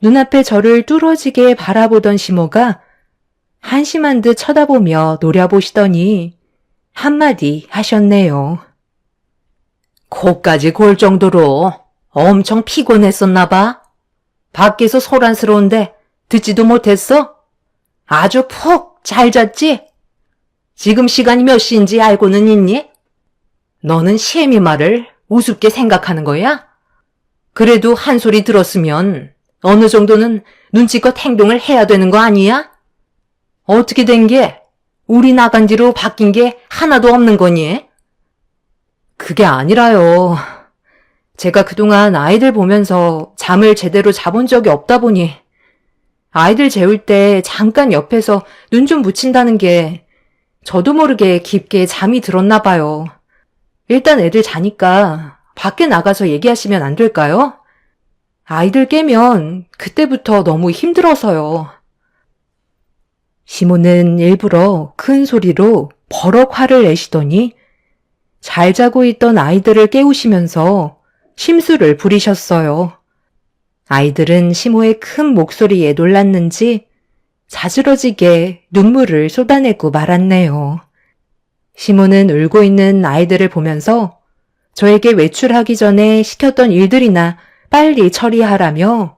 눈앞에 저를 뚫어지게 바라보던 시모가 한심한 듯 쳐다보며 노려보시더니 한마디 하셨네요. 코까지 골 정도로 엄청 피곤했었나 봐. 밖에서 소란스러운데 듣지도 못했어? 아주 푹 잘 잤지? 지금 시간이 몇 시인지 알고는 있니? 너는 시애미 말을 우습게 생각하는 거야? 그래도 한 소리 들었으면 어느 정도는 눈치껏 행동을 해야 되는 거 아니야? 어떻게 된 게 우리 나간 뒤로 바뀐 게 하나도 없는 거니? 그게 아니라요. 제가 그동안 아이들 보면서 잠을 제대로 자본 적이 없다 보니 아이들 재울 때 잠깐 옆에서 눈 좀 붙인다는 게 저도 모르게 깊게 잠이 들었나 봐요. 일단 애들 자니까 밖에 나가서 얘기하시면 안 될까요? 아이들 깨면 그때부터 너무 힘들어서요. 시모는 일부러 큰 소리로 버럭 화를 내시더니 잘 자고 있던 아이들을 깨우시면서 심술을 부리셨어요. 아이들은 시모의 큰 목소리에 놀랐는지 자지러지게 눈물을 쏟아내고 말았네요. 시모는 울고 있는 아이들을 보면서 저에게 외출하기 전에 시켰던 일들이나 빨리 처리하라며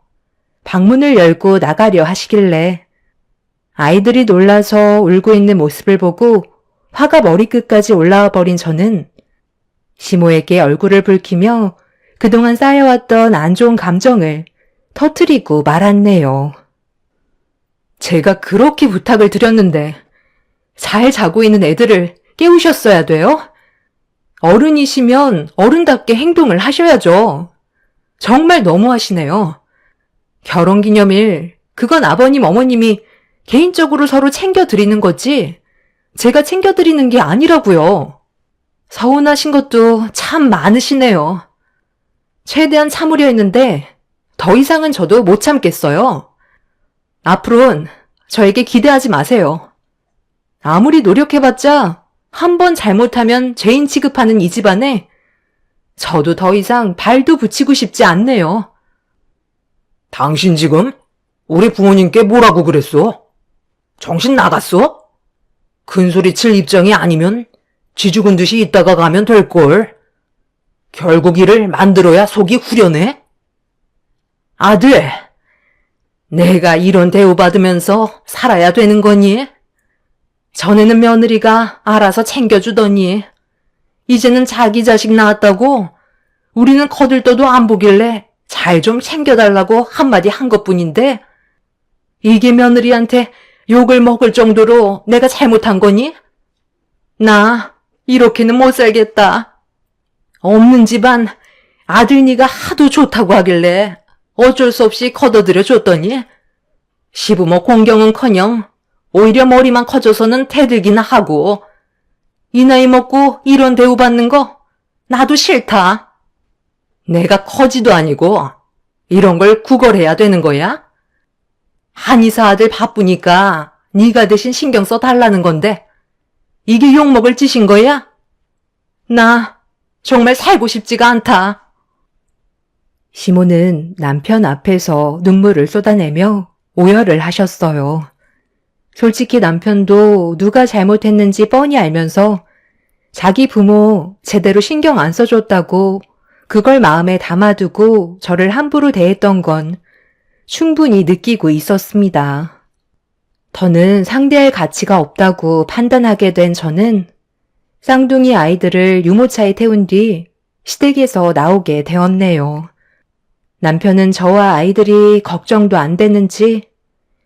방문을 열고 나가려 하시길래 아이들이 놀라서 울고 있는 모습을 보고 화가 머리끝까지 올라와 버린 저는 시모에게 얼굴을 붉히며 그동안 쌓여왔던 안 좋은 감정을 터뜨리고 말았네요. 제가 그렇게 부탁을 드렸는데 잘 자고 있는 애들을 깨우셨어야 돼요? 어른이시면 어른답게 행동을 하셔야죠. 정말 너무하시네요. 결혼기념일, 그건 아버님, 어머님이 개인적으로 서로 챙겨드리는 거지 제가 챙겨드리는 게 아니라고요. 서운하신 것도 참 많으시네요. 최대한 참으려 했는데 더 이상은 저도 못 참겠어요. 앞으로는 저에게 기대하지 마세요. 아무리 노력해봤자 한 번 잘못하면 죄인 취급하는 이 집안에 저도 더 이상 발도 붙이고 싶지 않네요. 당신 지금 우리 부모님께 뭐라고 그랬어? 정신 나갔어? 큰소리 칠 입장이 아니면 쥐 죽은 듯이 있다가 가면 될걸. 결국 일을 만들어야 속이 후련해? 아들, 내가 이런 대우받으면서 살아야 되는 거니? 전에는 며느리가 알아서 챙겨주더니 이제는 자기 자식 낳았다고 우리는 거들떠도 안 보길래 잘 좀 챙겨달라고 한마디 한 것뿐인데 이게 며느리한테 욕을 먹을 정도로 내가 잘못한 거니? 나 이렇게는 못 살겠다. 없는 집안 아들니가 하도 좋다고 하길래 어쩔 수 없이 걷어들여 줬더니 시부모 공경은커녕 오히려 머리만 커져서는 대들기나 하고 이 나이 먹고 이런 대우받는 거 나도 싫다. 내가 커지도 아니고 이런 걸 구걸해야 되는 거야? 한의사 아들 바쁘니까 네가 대신 신경 써달라는 건데 이게 욕먹을 짓인 거야? 나 정말 살고 싶지가 않다. 시모는 남편 앞에서 눈물을 쏟아내며 오열을 하셨어요. 솔직히 남편도 누가 잘못했는지 뻔히 알면서 자기 부모 제대로 신경 안 써줬다고 그걸 마음에 담아두고 저를 함부로 대했던 건 충분히 느끼고 있었습니다. 더는 상대할 가치가 없다고 판단하게 된 저는 쌍둥이 아이들을 유모차에 태운 뒤 시댁에서 나오게 되었네요. 남편은 저와 아이들이 걱정도 안 됐는지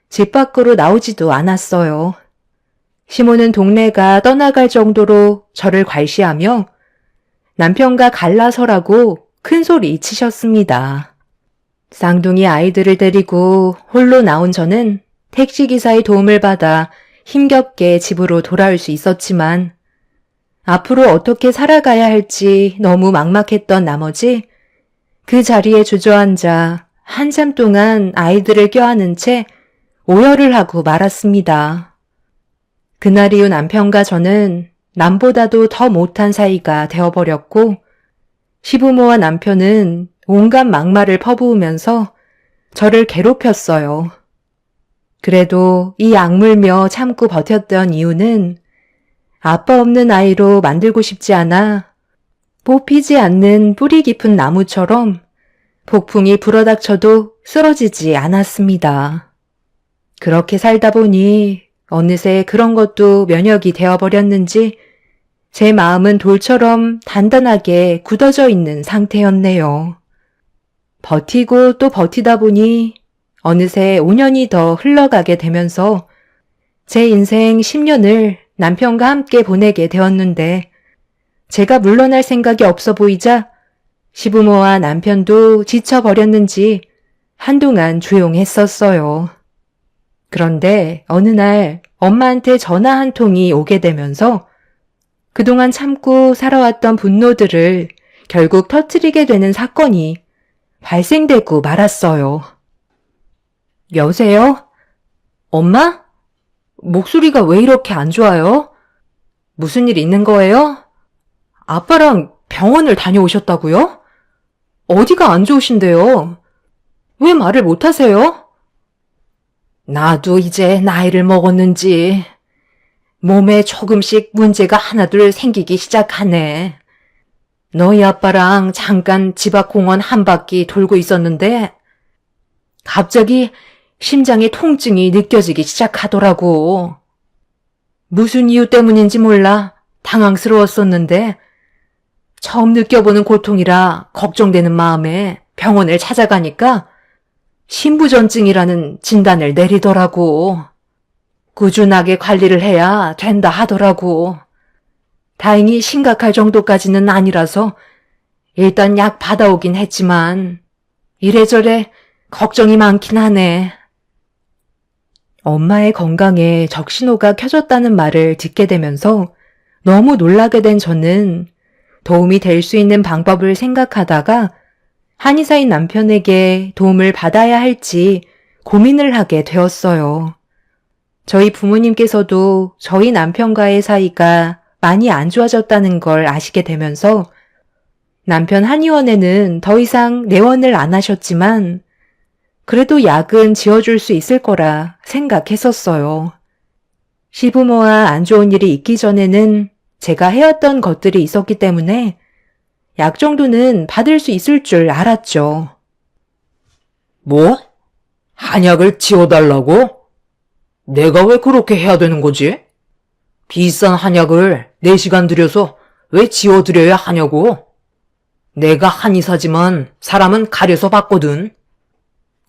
집 밖으로 나오지도 않았어요. 시모는 동네가 떠나갈 정도로 저를 괄시하며 남편과 갈라서라고 큰 소리 치셨습니다. 쌍둥이 아이들을 데리고 홀로 나온 저는 택시기사의 도움을 받아 힘겹게 집으로 돌아올 수 있었지만 앞으로 어떻게 살아가야 할지 너무 막막했던 나머지 그 자리에 주저앉아 한참 동안 아이들을 껴안은 채 오열을 하고 말았습니다. 그날 이후 남편과 저는 남보다도 더 못한 사이가 되어버렸고 시부모와 남편은 온갖 막말을 퍼부으면서 저를 괴롭혔어요. 그래도 이 악물며 참고 버텼던 이유는 아빠 없는 아이로 만들고 싶지 않아 뽑히지 않는 뿌리 깊은 나무처럼 폭풍이 불어닥쳐도 쓰러지지 않았습니다. 그렇게 살다 보니 어느새 그런 것도 면역이 되어버렸는지 제 마음은 돌처럼 단단하게 굳어져 있는 상태였네요. 버티고 또 버티다 보니 어느새 5년이 더 흘러가게 되면서 제 인생 10년을 남편과 함께 보내게 되었는데 제가 물러날 생각이 없어 보이자 시부모와 남편도 지쳐버렸는지 한동안 조용했었어요. 그런데 어느 날 엄마한테 전화 한 통이 오게 되면서 그동안 참고 살아왔던 분노들을 결국 터뜨리게 되는 사건이 발생되고 말았어요. 여보세요? 엄마? 목소리가 왜 이렇게 안 좋아요? 무슨 일 있는 거예요? 아빠랑 병원을 다녀오셨다고요? 어디가 안 좋으신데요? 왜 말을 못 하세요? 나도 이제 나이를 먹었는지 몸에 조금씩 문제가 하나둘 생기기 시작하네. 너희 아빠랑 잠깐 집 앞 공원 한 바퀴 돌고 있었는데 갑자기 심장에 통증이 느껴지기 시작하더라고. 무슨 이유 때문인지 몰라 당황스러웠었는데 처음 느껴보는 고통이라 걱정되는 마음에 병원을 찾아가니까 신부전증이라는 진단을 내리더라고. 꾸준하게 관리를 해야 된다 하더라고. 다행히 심각할 정도까지는 아니라서 일단 약 받아오긴 했지만 이래저래 걱정이 많긴 하네. 엄마의 건강에 적신호가 켜졌다는 말을 듣게 되면서 너무 놀라게 된 저는 도움이 될 수 있는 방법을 생각하다가 한의사인 남편에게 도움을 받아야 할지 고민을 하게 되었어요. 저희 부모님께서도 저희 남편과의 사이가 많이 안 좋아졌다는 걸 아시게 되면서 남편 한의원에는 더 이상 내원을 안 하셨지만 그래도 약은 지어줄 수 있을 거라 생각했었어요. 시부모와 안 좋은 일이 있기 전에는 제가 해왔던 것들이 있었기 때문에 약 정도는 받을 수 있을 줄 알았죠. 뭐? 한약을 지어달라고? 내가 왜 그렇게 해야 되는 거지? 비싼 한약을 4시간 들여서 왜 지어드려야 하냐고? 내가 한의사지만 사람은 가려서 봤거든.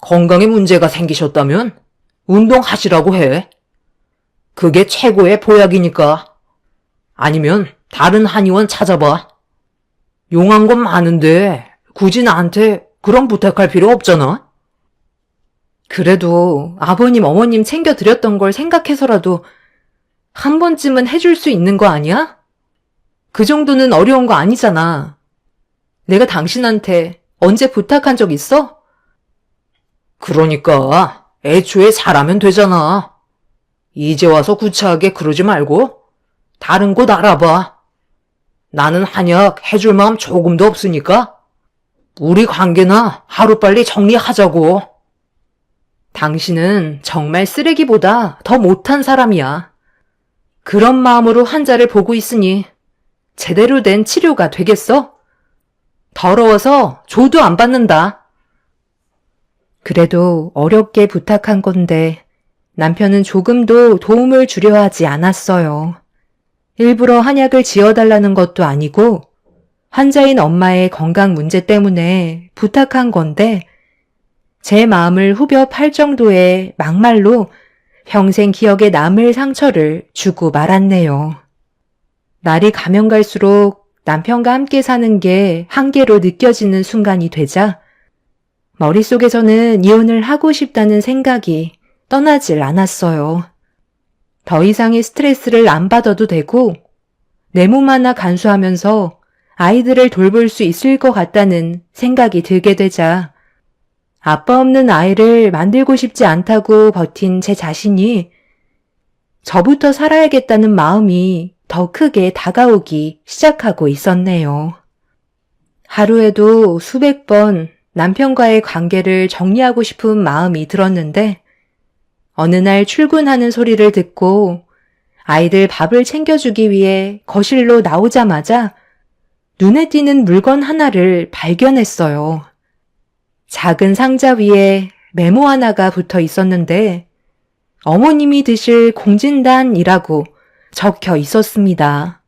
건강에 문제가 생기셨다면 운동하시라고 해. 그게 최고의 보약이니까. 아니면 다른 한의원 찾아봐. 용한 건 많은데 굳이 나한테 그런 부탁할 필요 없잖아. 그래도 아버님, 어머님 챙겨드렸던 걸 생각해서라도 한 번쯤은 해줄 수 있는 거 아니야? 그 정도는 어려운 거 아니잖아. 내가 당신한테 언제 부탁한 적 있어? 그러니까 애초에 잘하면 되잖아. 이제 와서 구차하게 그러지 말고 다른 곳 알아봐. 나는 한약 해줄 마음 조금도 없으니까 우리 관계나 하루빨리 정리하자고. 당신은 정말 쓰레기보다 더 못한 사람이야. 그런 마음으로 환자를 보고 있으니 제대로 된 치료가 되겠어? 더러워서 조도 안 받는다. 그래도 어렵게 부탁한 건데 남편은 조금도 도움을 주려 하지 않았어요. 일부러 한약을 지어달라는 것도 아니고 환자인 엄마의 건강 문제 때문에 부탁한 건데 제 마음을 후벼 팔 정도의 막말로 평생 기억에 남을 상처를 주고 말았네요. 날이 가면 갈수록 남편과 함께 사는 게 한계로 느껴지는 순간이 되자 머릿속에서는 이혼을 하고 싶다는 생각이 떠나질 않았어요. 더 이상의 스트레스를 안 받아도 되고 내 몸 하나 간수하면서 아이들을 돌볼 수 있을 것 같다는 생각이 들게 되자 아빠 없는 아이를 만들고 싶지 않다고 버틴 제 자신이 저부터 살아야겠다는 마음이 더 크게 다가오기 시작하고 있었네요. 하루에도 수백 번 남편과의 관계를 정리하고 싶은 마음이 들었는데 어느 날 출근하는 소리를 듣고 아이들 밥을 챙겨주기 위해 거실로 나오자마자 눈에 띄는 물건 하나를 발견했어요. 작은 상자 위에 메모 하나가 붙어 있었는데 어머님이 드실 공진단이라고 적혀 있었습니다.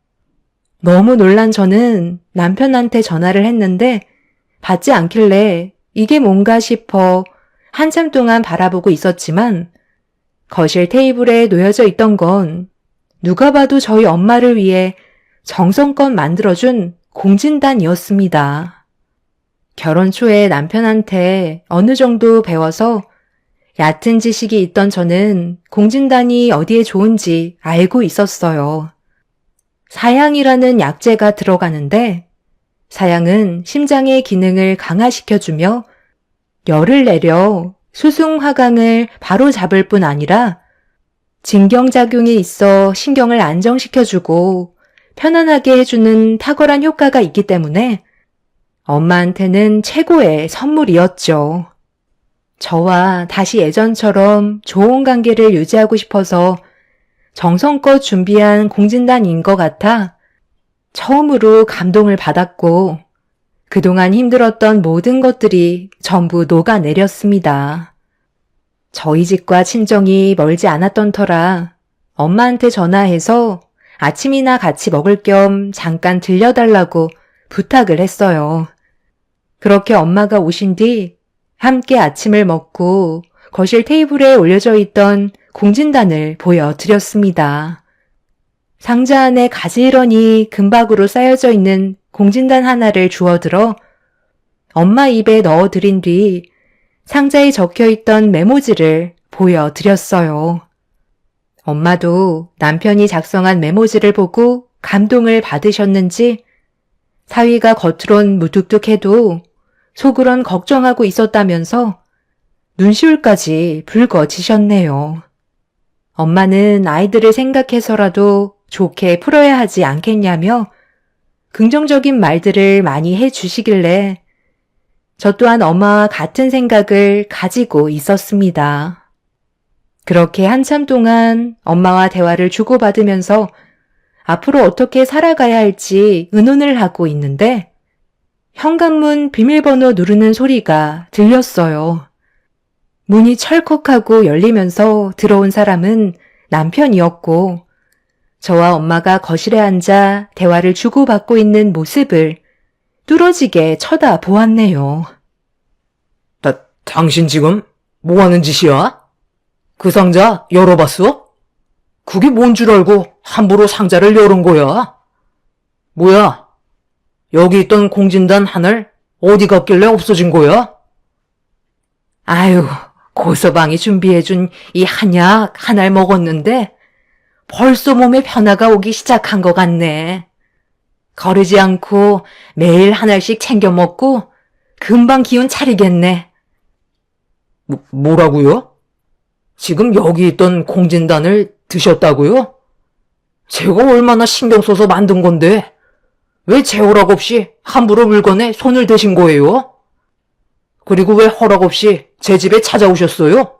너무 놀란 저는 남편한테 전화를 했는데 받지 않길래 이게 뭔가 싶어 한참 동안 바라보고 있었지만 거실 테이블에 놓여져 있던 건 누가 봐도 저희 엄마를 위해 정성껏 만들어준 공진단이었습니다. 결혼 초에 남편한테 어느 정도 배워서 얕은 지식이 있던 저는 공진단이 어디에 좋은지 알고 있었어요. 사양이라는 약재가 들어가는데 사양은 심장의 기능을 강화시켜주며 열을 내려 수승화강을 바로 잡을 뿐 아니라 진경작용이 있어 신경을 안정시켜주고 편안하게 해주는 탁월한 효과가 있기 때문에 엄마한테는 최고의 선물이었죠. 저와 다시 예전처럼 좋은 관계를 유지하고 싶어서 정성껏 준비한 공진단인 것 같아 처음으로 감동을 받았고 그동안 힘들었던 모든 것들이 전부 녹아내렸습니다. 저희 집과 친정이 멀지 않았던 터라 엄마한테 전화해서 아침이나 같이 먹을 겸 잠깐 들려달라고 부탁을 했어요. 그렇게 엄마가 오신 뒤 함께 아침을 먹고 거실 테이블에 올려져 있던 공진단을 보여드렸습니다. 상자 안에 가지런히 금박으로 쌓여져 있는 공진단 하나를 주워들어 엄마 입에 넣어드린 뒤 상자에 적혀있던 메모지를 보여드렸어요. 엄마도 남편이 작성한 메모지를 보고 감동을 받으셨는지 사위가 겉으론 무뚝뚝해도 속으론 걱정하고 있었다면서 눈시울까지 붉어지셨네요. 엄마는 아이들을 생각해서라도 좋게 풀어야 하지 않겠냐며 긍정적인 말들을 많이 해주시길래 저 또한 엄마와 같은 생각을 가지고 있었습니다. 그렇게 한참 동안 엄마와 대화를 주고받으면서 앞으로 어떻게 살아가야 할지 의논을 하고 있는데 현관문 비밀번호 누르는 소리가 들렸어요. 문이 철컥하고 열리면서 들어온 사람은 남편이었고 저와 엄마가 거실에 앉아 대화를 주고받고 있는 모습을 뚫어지게 쳐다보았네요. 당신 지금 뭐 하는 짓이야? 그 상자 열어봤어? 그게 뭔 줄 알고 함부로 상자를 열은 거야? 뭐야? 여기 있던 공진단 하늘 어디 갔길래 없어진 거야? 아유, 고서방이 준비해준 이 한약 하나를 먹었는데 벌써 몸에 변화가 오기 시작한 것 같네. 거르지 않고 매일 하나씩 챙겨 먹고 금방 기운 차리겠네. 뭐라고요? 지금 여기 있던 공진단을 드셨다고요? 제가 얼마나 신경 써서 만든 건데 왜 제 허락 없이 함부로 물건에 손을 대신 거예요? 그리고 왜 허락 없이 제 집에 찾아오셨어요?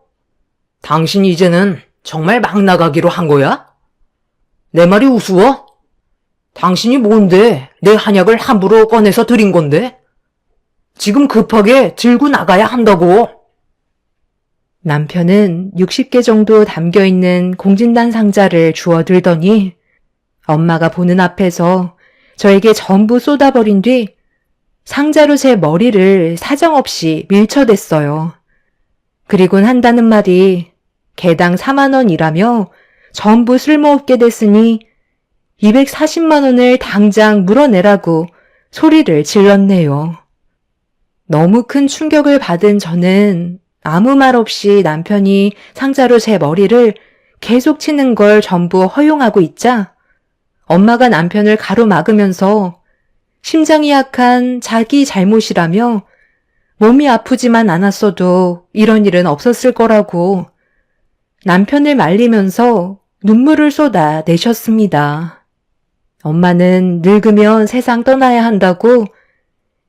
당신 이제는 정말 막 나가기로 한 거야? 내 말이 우스워? 당신이 뭔데 내 한약을 함부로 꺼내서 드린 건데? 지금 급하게 들고 나가야 한다고. 남편은 60개 정도 담겨있는 공진단 상자를 주워 들더니 엄마가 보는 앞에서 저에게 전부 쏟아버린 뒤 상자로 제 머리를 사정없이 밀쳐댔어요. 그리곤 한다는 말이 개당 4만 원이라며 전부 쓸모없게 됐으니 240만 원을 당장 물어내라고 소리를 질렀네요. 너무 큰 충격을 받은 저는 아무 말 없이 남편이 상자로 제 머리를 계속 치는 걸 전부 허용하고 있자 엄마가 남편을 가로막으면서 심장이 약한 자기 잘못이라며 몸이 아프지만 않았어도 이런 일은 없었을 거라고 남편을 말리면서 눈물을 쏟아 내셨습니다. 엄마는 늙으면 세상 떠나야 한다고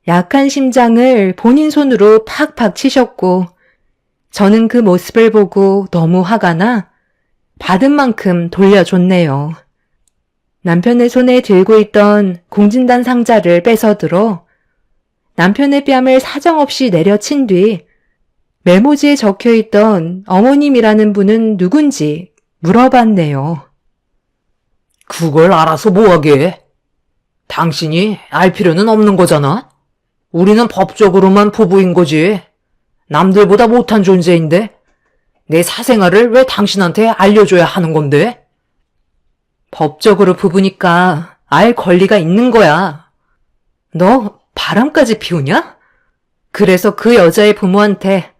약한 심장을 본인 손으로 팍팍 치셨고 저는 그 모습을 보고 너무 화가 나 받은 만큼 돌려줬네요. 남편의 손에 들고 있던 공진단 상자를 뺏어들어 남편의 뺨을 사정없이 내려친 뒤 메모지에 적혀있던 어머님이라는 분은 누군지 물어봤네요. 그걸 알아서 뭐하게? 당신이 알 필요는 없는 거잖아? 우리는 법적으로만 부부인 거지. 남들보다 못한 존재인데 내 사생활을 왜 당신한테 알려줘야 하는 건데? 법적으로 부부니까 알 권리가 있는 거야. 너 바람까지 피우냐? 그래서 그 여자의 부모한테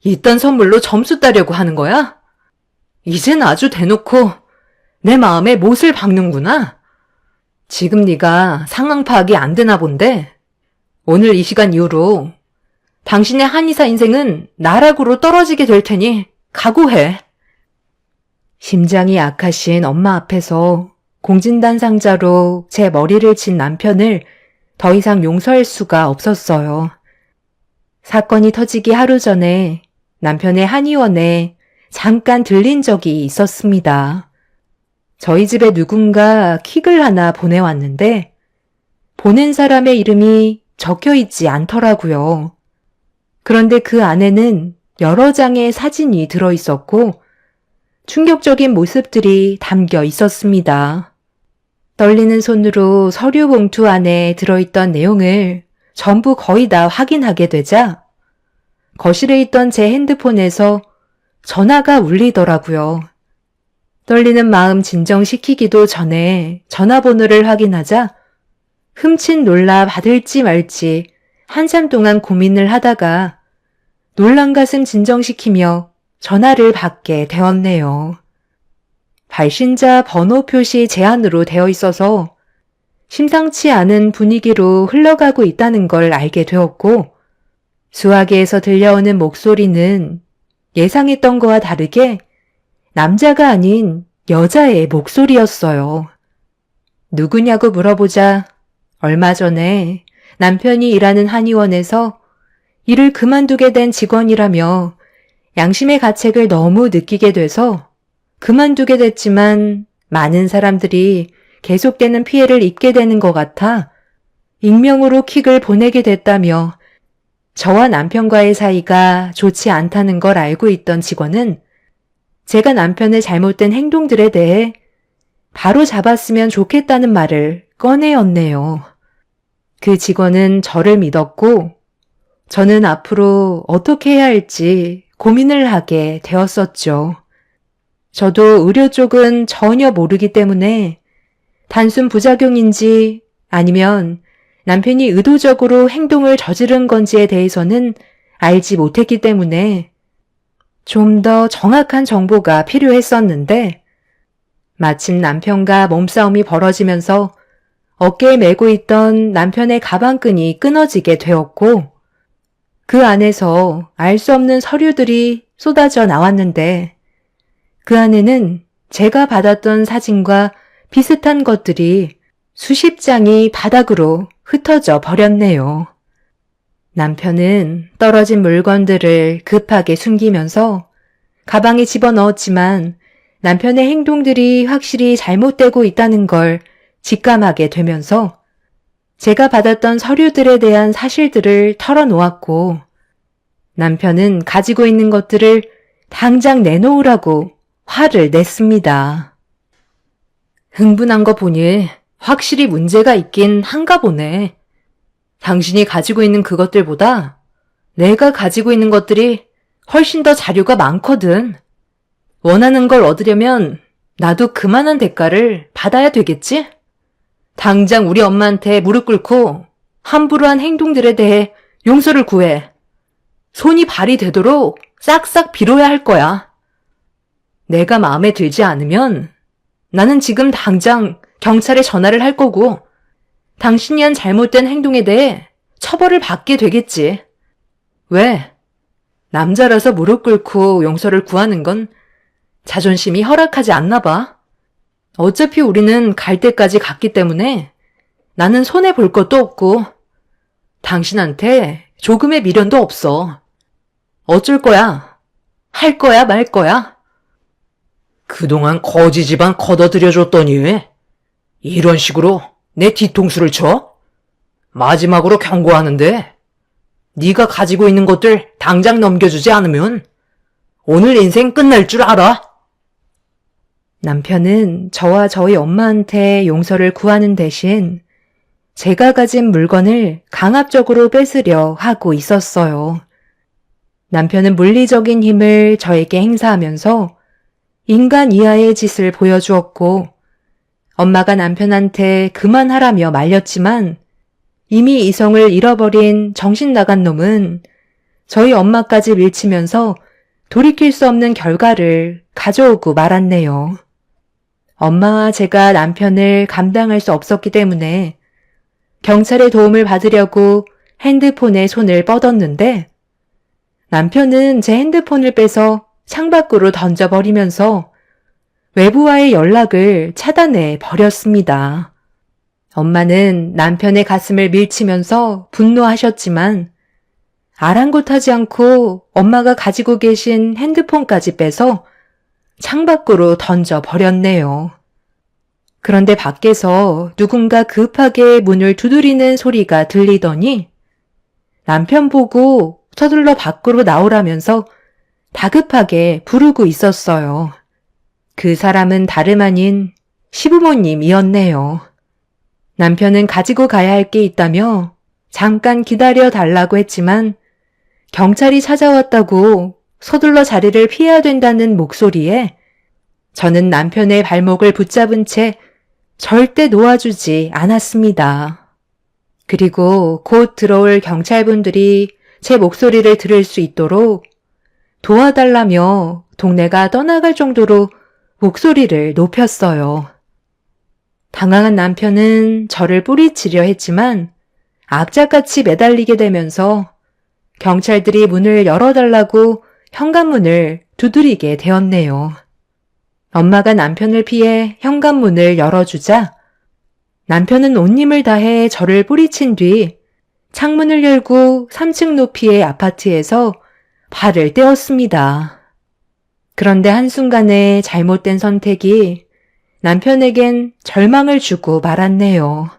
이딴 선물로 점수 따려고 하는 거야? 이젠 아주 대놓고 내 마음에 못을 박는구나. 지금 네가 상황 파악이 안 되나 본데 오늘 이 시간 이후로 당신의 한의사 인생은 나락으로 떨어지게 될 테니 각오해. 심장이 약하신 엄마 앞에서 공진단 상자로 제 머리를 친 남편을 더 이상 용서할 수가 없었어요. 사건이 터지기 하루 전에 남편의 한의원에 잠깐 들린 적이 있었습니다. 저희 집에 누군가 킥을 하나 보내왔는데 보낸 사람의 이름이 적혀 있지 않더라고요. 그런데 그 안에는 여러 장의 사진이 들어 있었고 충격적인 모습들이 담겨 있었습니다. 떨리는 손으로 서류 봉투 안에 들어있던 내용을 전부 거의 다 확인하게 되자 거실에 있던 제 핸드폰에서 전화가 울리더라고요. 떨리는 마음 진정시키기도 전에 전화번호를 확인하자 흠칫 놀라 받을지 말지 한참 동안 고민을 하다가 놀란 가슴 진정시키며 전화를 받게 되었네요. 발신자 번호 표시 제한으로 되어 있어서 심상치 않은 분위기로 흘러가고 있다는 걸 알게 되었고 수화기에서 들려오는 목소리는 예상했던 거와 다르게 남자가 아닌 여자의 목소리였어요. 누구냐고 물어보자 얼마 전에 남편이 일하는 한의원에서 일을 그만두게 된 직원이라며 양심의 가책을 너무 느끼게 돼서 그만두게 됐지만 많은 사람들이 계속되는 피해를 입게 되는 것 같아 익명으로 킥을 보내게 됐다며 저와 남편과의 사이가 좋지 않다는 걸 알고 있던 직원은 제가 남편의 잘못된 행동들에 대해 바로 잡았으면 좋겠다는 말을 꺼내었네요. 그 직원은 저를 믿었고 저는 앞으로 어떻게 해야 할지 고민을 하게 되었었죠. 저도 의료 쪽은 전혀 모르기 때문에 단순 부작용인지 아니면 남편이 의도적으로 행동을 저지른 건지에 대해서는 알지 못했기 때문에 좀 더 정확한 정보가 필요했었는데 마침 남편과 몸싸움이 벌어지면서 어깨에 메고 있던 남편의 가방끈이 끊어지게 되었고 그 안에서 알 수 없는 서류들이 쏟아져 나왔는데 그 안에는 제가 받았던 사진과 비슷한 것들이 수십 장이 바닥으로 흩어져 버렸네요. 남편은 떨어진 물건들을 급하게 숨기면서 가방에 집어넣었지만 남편의 행동들이 확실히 잘못되고 있다는 걸 직감하게 되면서 제가 받았던 서류들에 대한 사실들을 털어놓았고 남편은 가지고 있는 것들을 당장 내놓으라고 화를 냈습니다. 흥분한 거 보니 확실히 문제가 있긴 한가 보네. 당신이 가지고 있는 그것들보다 내가 가지고 있는 것들이 훨씬 더 자료가 많거든. 원하는 걸 얻으려면 나도 그만한 대가를 받아야 되겠지? 당장 우리 엄마한테 무릎 꿇고 함부로 한 행동들에 대해 용서를 구해. 손이 발이 되도록 싹싹 빌어야 할 거야. 내가 마음에 들지 않으면 나는 지금 당장 경찰에 전화를 할 거고 당신이 한 잘못된 행동에 대해 처벌을 받게 되겠지. 왜? 남자라서 무릎 꿇고 용서를 구하는 건 자존심이 허락하지 않나 봐. 어차피 우리는 갈 때까지 갔기 때문에 나는 손해볼 것도 없고 당신한테 조금의 미련도 없어. 어쩔 거야? 할 거야 말 거야? 그동안 거지 집안 걷어들여줬더니 이런 식으로 내 뒤통수를 쳐? 마지막으로 경고하는데 네가 가지고 있는 것들 당장 넘겨주지 않으면 오늘 인생 끝날 줄 알아? 남편은 저와 저희 엄마한테 용서를 구하는 대신 제가 가진 물건을 강압적으로 뺏으려 하고 있었어요. 남편은 물리적인 힘을 저에게 행사하면서 인간 이하의 짓을 보여주었고 엄마가 남편한테 그만하라며 말렸지만 이미 이성을 잃어버린 정신 나간 놈은 저희 엄마까지 밀치면서 돌이킬 수 없는 결과를 가져오고 말았네요. 엄마와 제가 남편을 감당할 수 없었기 때문에 경찰의 도움을 받으려고 핸드폰에 손을 뻗었는데 남편은 제 핸드폰을 빼서 창밖으로 던져버리면서 외부와의 연락을 차단해 버렸습니다. 엄마는 남편의 가슴을 밀치면서 분노하셨지만 아랑곳하지 않고 엄마가 가지고 계신 핸드폰까지 빼서 창밖으로 던져버렸네요. 그런데 밖에서 누군가 급하게 문을 두드리는 소리가 들리더니 남편 보고 서둘러 밖으로 나오라면서 다급하게 부르고 있었어요. 그 사람은 다름 아닌 시부모님이었네요. 남편은 가지고 가야 할 게 있다며 잠깐 기다려 달라고 했지만 경찰이 찾아왔다고 서둘러 자리를 피해야 된다는 목소리에 저는 남편의 발목을 붙잡은 채 절대 놓아주지 않았습니다. 그리고 곧 들어올 경찰분들이 제 목소리를 들을 수 있도록 도와달라며 동네가 떠나갈 정도로 목소리를 높였어요. 당황한 남편은 저를 뿌리치려 했지만 악착같이 매달리게 되면서 경찰들이 문을 열어달라고 현관문을 두드리게 되었네요. 엄마가 남편을 피해 현관문을 열어주자 남편은 온 힘을 다해 저를 뿌리친 뒤 창문을 열고 3층 높이의 아파트에서 발을 떼었습니다. 그런데 한순간에 잘못된 선택이 남편에겐 절망을 주고 말았네요.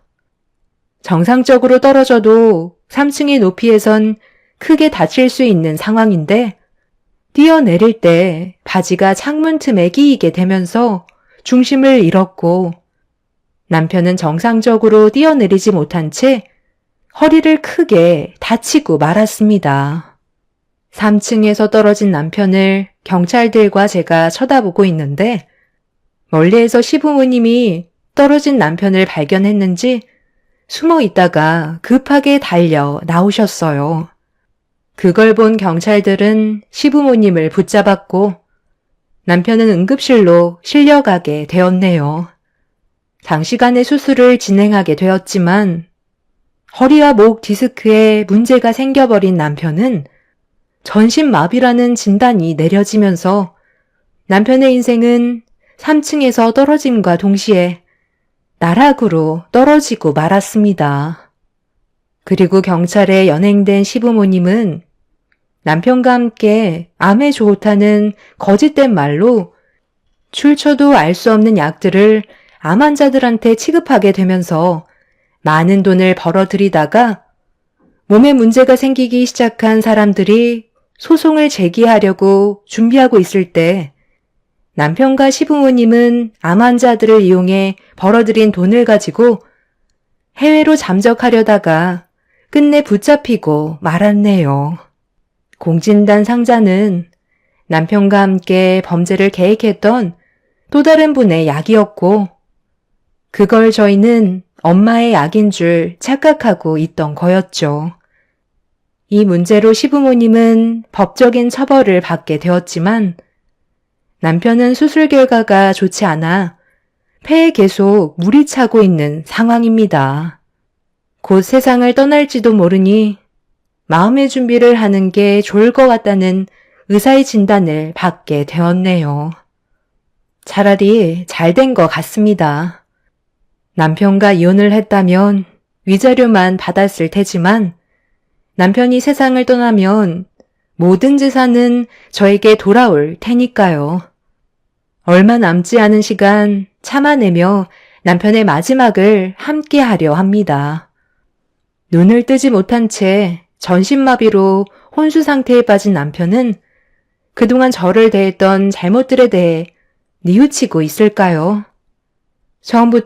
정상적으로 떨어져도 3층의 높이에선 크게 다칠 수 있는 상황인데 뛰어내릴 때 바지가 창문 틈에 끼이게 되면서 중심을 잃었고 남편은 정상적으로 뛰어내리지 못한 채 허리를 크게 다치고 말았습니다. 3층에서 떨어진 남편을 경찰들과 제가 쳐다보고 있는데 멀리에서 시부모님이 떨어진 남편을 발견했는지 숨어 있다가 급하게 달려 나오셨어요. 그걸 본 경찰들은 시부모님을 붙잡았고 남편은 응급실로 실려가게 되었네요. 장시간의 수술을 진행하게 되었지만 허리와 목 디스크에 문제가 생겨버린 남편은 전신마비라는 진단이 내려지면서 남편의 인생은 3층에서 떨어짐과 동시에 나락으로 떨어지고 말았습니다. 그리고 경찰에 연행된 시부모님은 남편과 함께 암에 좋다는 거짓된 말로 출처도 알 수 없는 약들을 암 환자들한테 취급하게 되면서 많은 돈을 벌어들이다가 몸에 문제가 생기기 시작한 사람들이 소송을 제기하려고 준비하고 있을 때 남편과 시부모님은 암 환자들을 이용해 벌어들인 돈을 가지고 해외로 잠적하려다가 끝내 붙잡히고 말았네요. 공진단 상자는 남편과 함께 범죄를 계획했던 또 다른 분의 약이었고 그걸 저희는 엄마의 약인 줄 착각하고 있던 거였죠. 이 문제로 시부모님은 법적인 처벌을 받게 되었지만 남편은 수술 결과가 좋지 않아 폐에 계속 물이 차고 있는 상황입니다. 곧 세상을 떠날지도 모르니 마음의 준비를 하는 게 좋을 것 같다는 의사의 진단을 받게 되었네요. 차라리 잘 된 것 같습니다. 남편과 이혼을 했다면 위자료만 받았을 테지만 남편이 세상을 떠나면 모든 재산은 저에게 돌아올 테니까요. 얼마 남지 않은 시간 참아내며 남편의 마지막을 함께 하려 합니다. 눈을 뜨지 못한 채 전신마비로 혼수 상태에 빠진 남편은 그동안 저를 대했던 잘못들에 대해 뉘우치고 있을까요? 처음부터